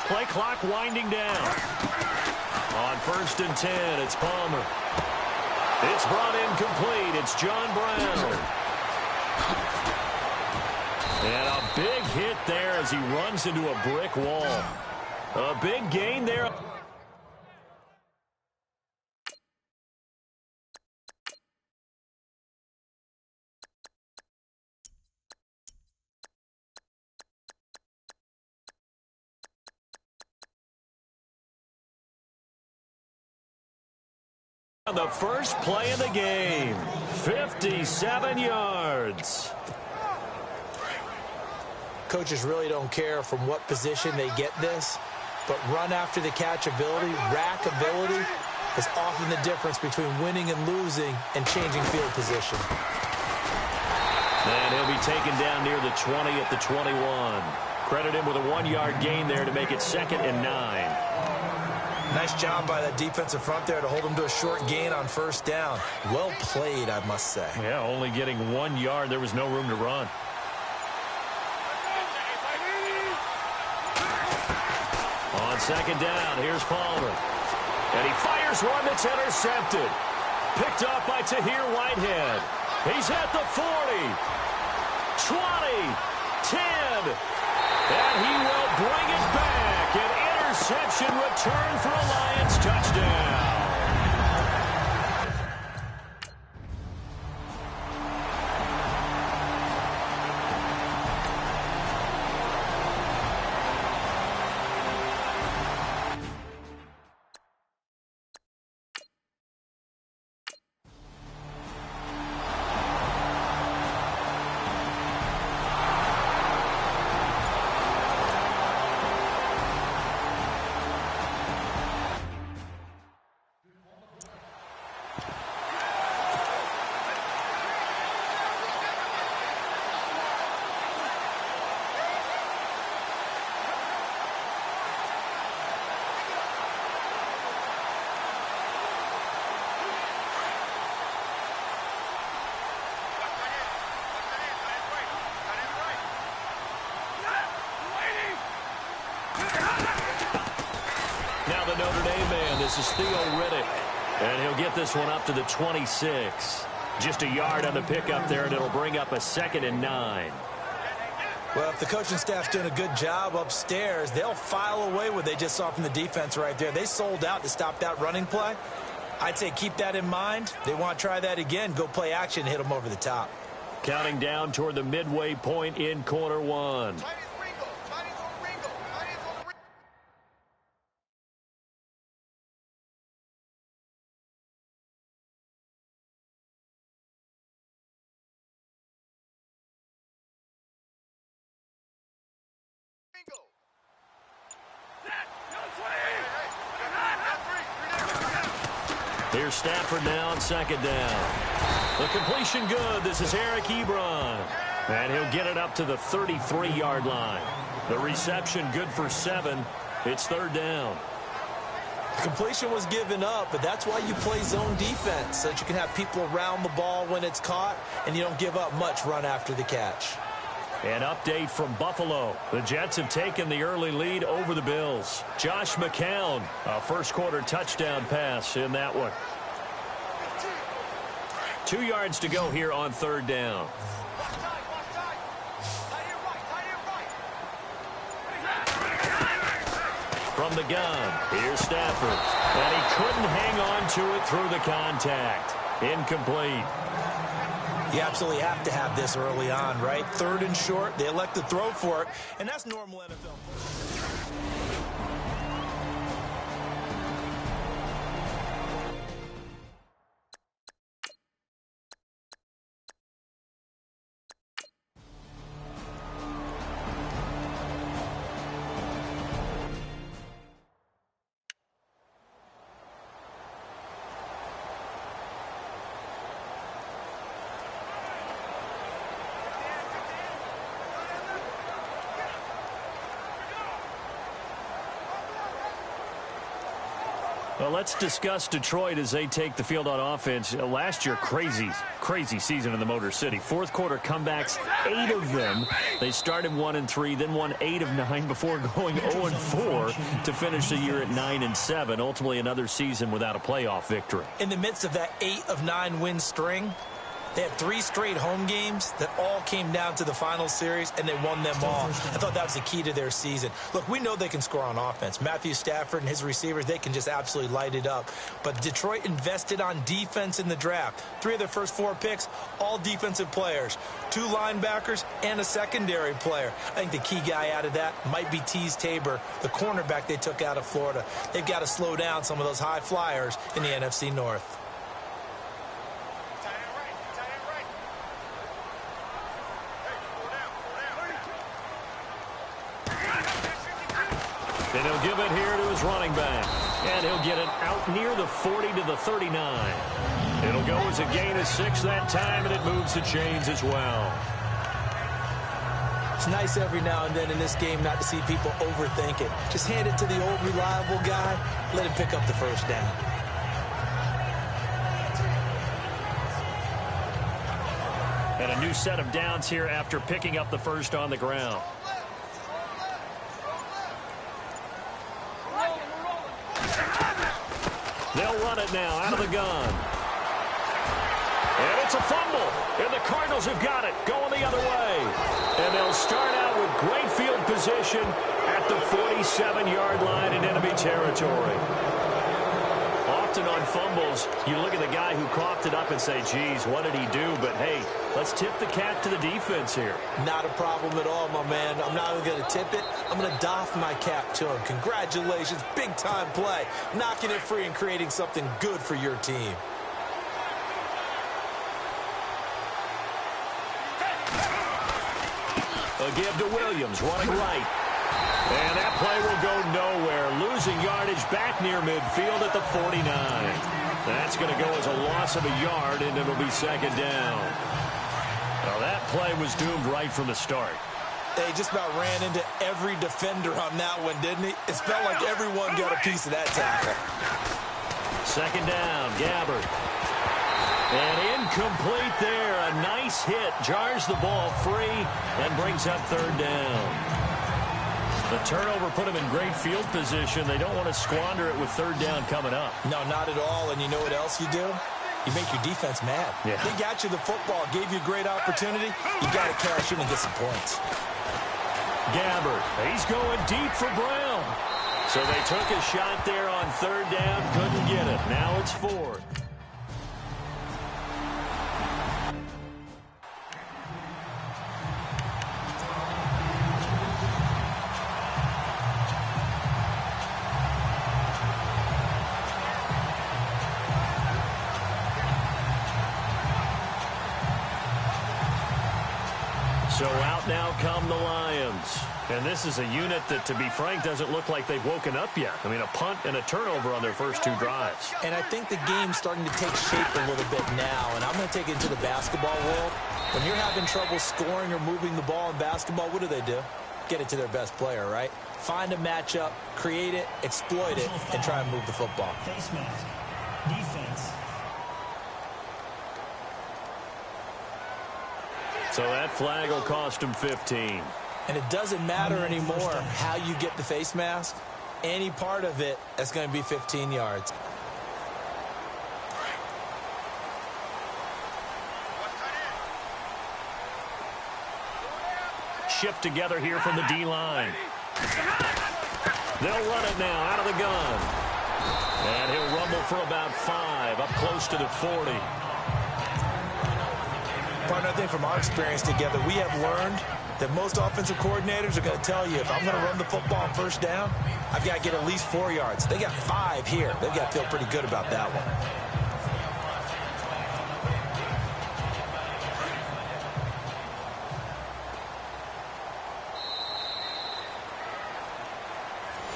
Play clock winding down. On 1st and 10, it's Palmer. It's brought in complete. It's John Brown. And a big hit there as he runs into a brick wall. A big gain there. On the first play of the game, 57 yards. Coaches really don't care from what position they get this, but run after the catch ability, rack ability, is often the difference between winning and losing and changing field position. And he'll be taken down near the 20 at the 21. Credit him with a 1-yard gain there to make it 2nd and 9. Nice job by that defensive front there to hold him to a short gain on first down. Well played, I must say. Yeah, only getting 1 yard. There was no room to run. On 2nd down, here's Palmer. And he fires one that's intercepted. Picked off by Tahir Whitehead. He's at the 40, 20, 10, and he will bring it back. An interception return for a Lions touchdown. Now the Notre Dame man, this is Theo Riddick. And he'll get this one up to the 26. Just a yard on the pickup there, and it'll bring up a 2nd and 9. Well, if the coaching staff's doing a good job upstairs, they'll file away what they just saw from the defense right there. They sold out to stop that running play. I'd say keep that in mind. They want to try that again. Go play action and hit them over the top. Counting down toward the midway point in quarter one. Here's Stafford now on 2nd down. The completion good. This is Eric Ebron. And he'll get it up to the 33-yard line. The reception good for 7. It's 3rd down. The completion was given up, but that's why you play zone defense, so that you can have people around the ball when it's caught, and you don't give up much run after the catch. An update from Buffalo. The Jets have taken the early lead over the Bills. Josh McCown, a first-quarter touchdown pass in that one. 2 yards to go here on 3rd down. From the gun, here's Stafford. And he couldn't hang on to it through the contact. Incomplete. You absolutely have to have this early on, right? 3rd and short, they elect to throw for it, and that's normal NFL. Well, let's discuss Detroit as they take the field on offense. Last year, crazy season in the Motor City. 4th quarter comebacks, 8 of them. They started 1-3, then won 8 of 9 before going 0-4 to finish the year at 9-7. Ultimately, another season without a playoff victory. In the midst of that 8 of 9 win string, they had 3 straight home games that all came down to the final series, and they won them all. I thought that was the key to their season. Look, we know they can score on offense. Matthew Stafford and his receivers, they can just absolutely light it up. But Detroit invested on defense in the draft. 3 of their first 4 picks, all defensive players. 2 linebackers and a secondary player. I think the key guy out of that might be Teez Tabor, the cornerback they took out of Florida. They've got to slow down some of those high flyers in the NFC North. And he'll give it here to his running back. And he'll get it out near the 40 to the 39. It'll go as a gain of 6 that time, and it moves the chains as well. It's nice every now and then in this game not to see people overthink it. Just hand it to the old reliable guy. Let him pick up the first down. And a new set of downs here after picking up the first on the ground. They'll run it now out of the gun. And it's a fumble. And the Cardinals have got it going the other way. And they'll start out with great field position at the 47-yard line in enemy territory. Often on fumbles, you look at the guy who coughed it up and say, geez, what did he do? But, hey, let's tip the cap to the defense here. Not a problem at all, my man. I'm not even going to tip it. I'm going to doff my cap to him. Congratulations. Big-time play. Knocking it free and creating something good for your team. A give to Williams, running right. And that play will go nowhere. Losing yardage back near midfield at the 49. That's going to go as a loss of a yard, and it'll be second down. Well, that play was doomed right from the start. They just about ran into every defender on that one, didn't he? It felt like everyone got a piece of that tackle. Second down, Gabbard. And incomplete there. A nice hit. Jars the ball free and brings up third down. The turnover put them in great field position. They don't want to squander it with third down coming up. No, not at all. And you know what else you do? You make your defense mad. Yeah. They got you the football, gave you a great opportunity. You got to cash in and get some points. Gabbard, he's going deep for Brown. So they took a shot there on third down, couldn't get it. Now it's fourth. So out now come the Lions. And this is a unit that, to be frank, doesn't look like they've woken up yet. I mean, a punt and a turnover on their first two drives. And I think the game's starting to take shape a little bit now. And I'm going to take it into the basketball world. When you're having trouble scoring or moving the ball in basketball, what do? Get it to their best player, right? Find a matchup, create it, exploit it, and try and move the football. Face mask. Defense. So that flag will cost him 15. And it doesn't matter anymore how you get the face mask. Any part of it, that's going to be 15 yards. Shift together here from the D-line. They'll run it now out of the gun. And he'll rumble for about 5, up close to the 40. Partner, I think from our experience together, we have learned that most offensive coordinators are going to tell you, if I'm going to run the football on first down, I've got to get at least 4 yards. They got 5 here. They've got to feel pretty good about that one.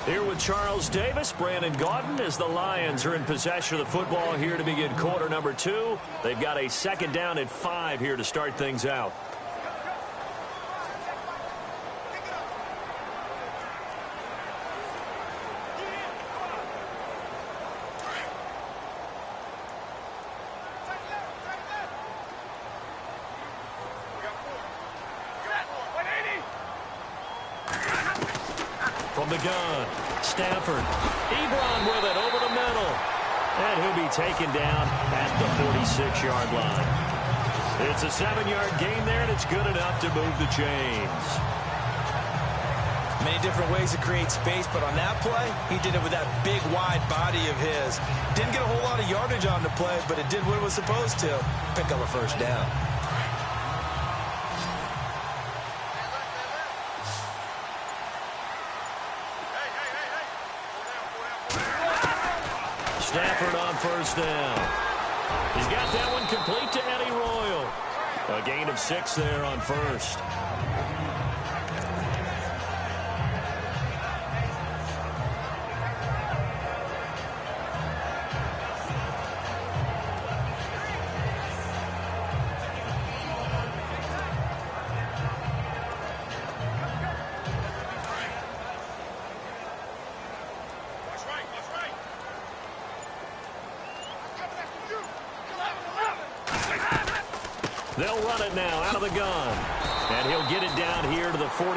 Here with Charles Davis, Brandon Gaudin, as the Lions are in possession of the football here to begin quarter number 2. They've got a second down at 5 here to start things out. From the gun, Stafford. Ebron with it over the middle. And he'll be taken down at the 46-yard line. It's a 7-yard gain there, and it's good enough to move the chains. Many different ways to create space, but on that play, he did it with that big, wide body of his. Didn't get a whole lot of yardage on the play, but it did what it was supposed to. Pick up a first down. Stafford on first down. He's got that one complete to Eddie Royal. A gain of 6 there on first. They'll run it now out of the gun. And he'll get it down here to the 43.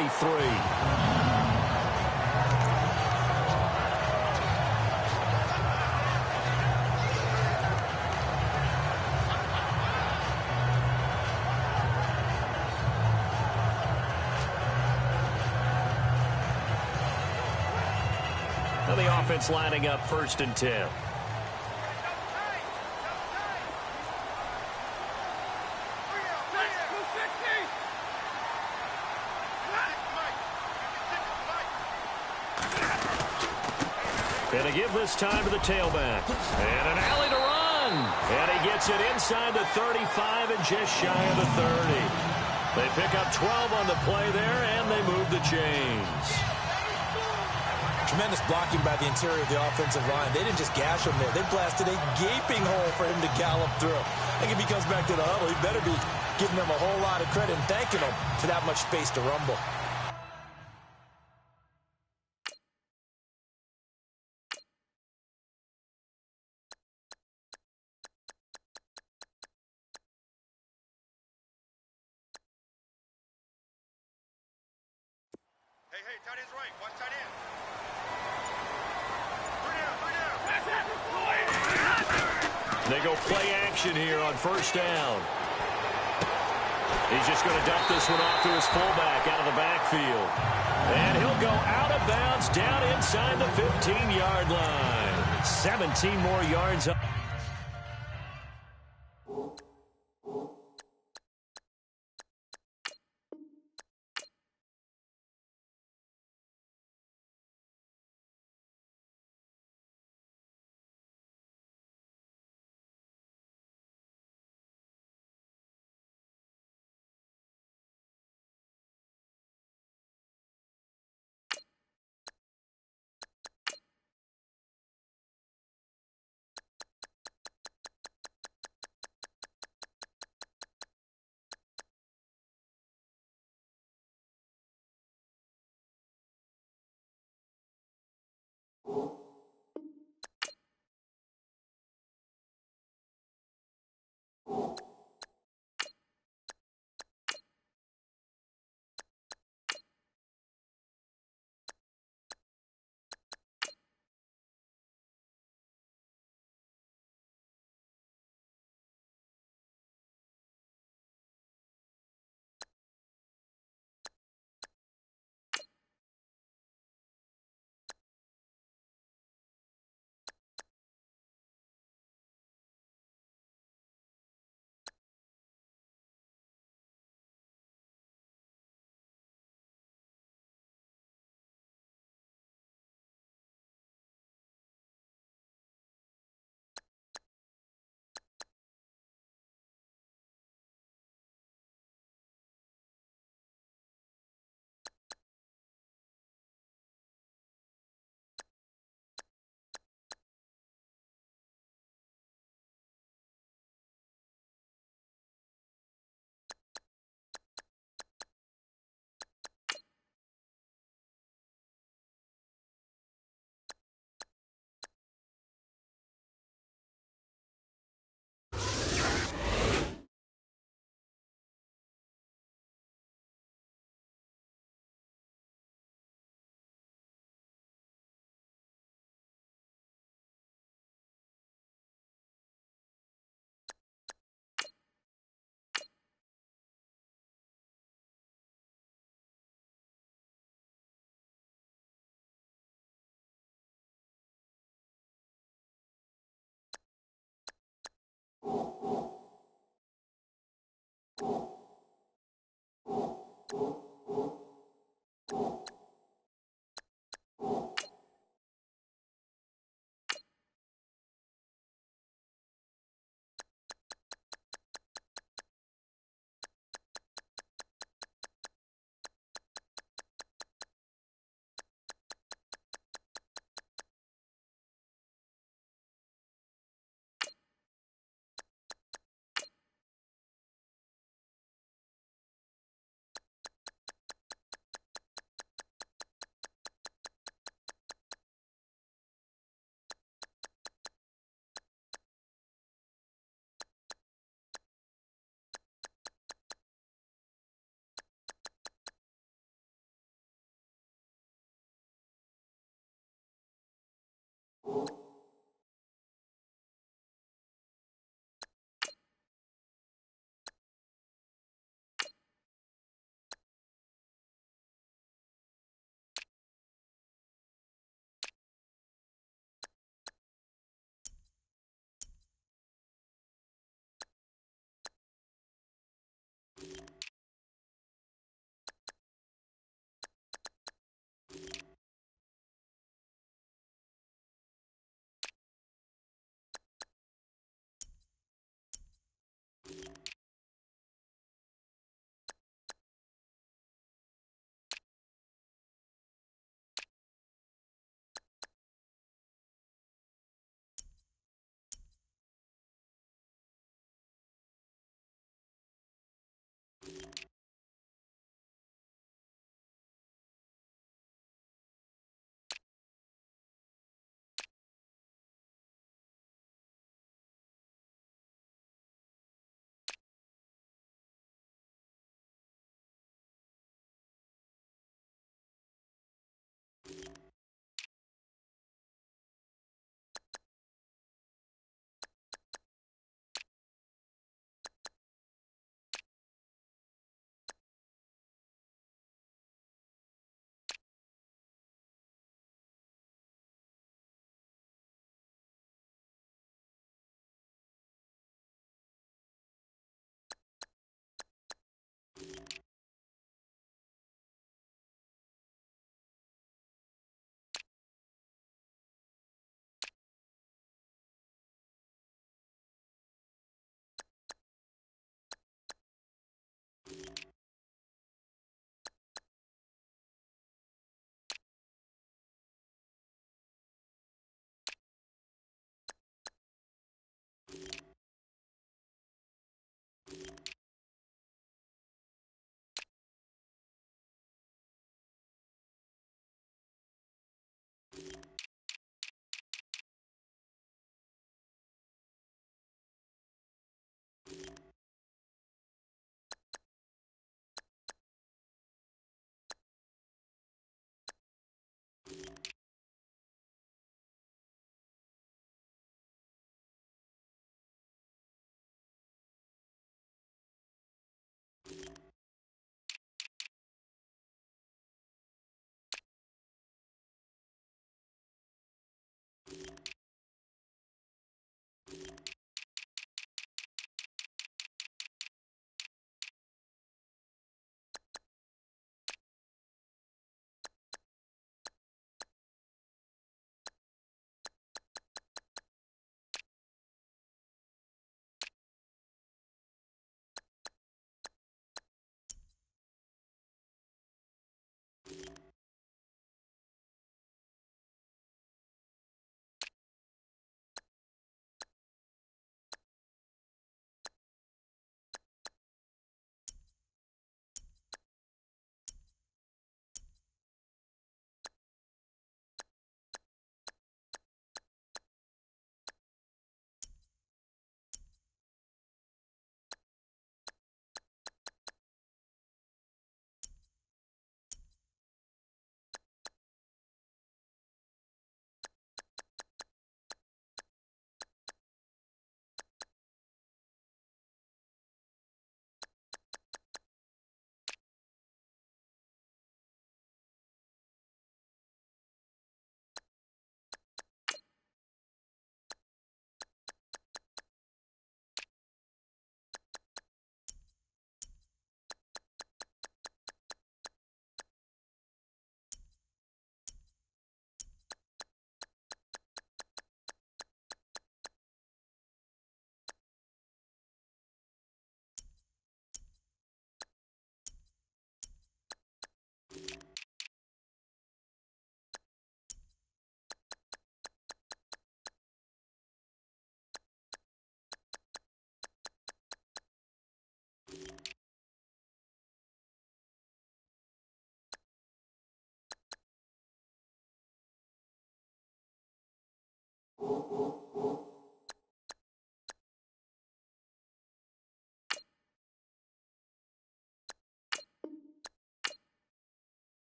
Now the offense lining up 1st and 10. And a give this time to the tailback. And an alley to run. And he gets it inside the 35 and just shy of the 30. They pick up 12 on the play there, and they move the chains. Tremendous blocking by the interior of the offensive line. They didn't just gash him there. They blasted a gaping hole for him to gallop through. I think if he comes back to the huddle, he better be giving them a whole lot of credit and thanking them for that much space to rumble. Hey, tight end's right. Watch tight end. They go play action here on 1st down. He's just going to dump this one off to his fullback out of the backfield. And he'll go out of bounds down inside the 15-yard line. 17 more yards up.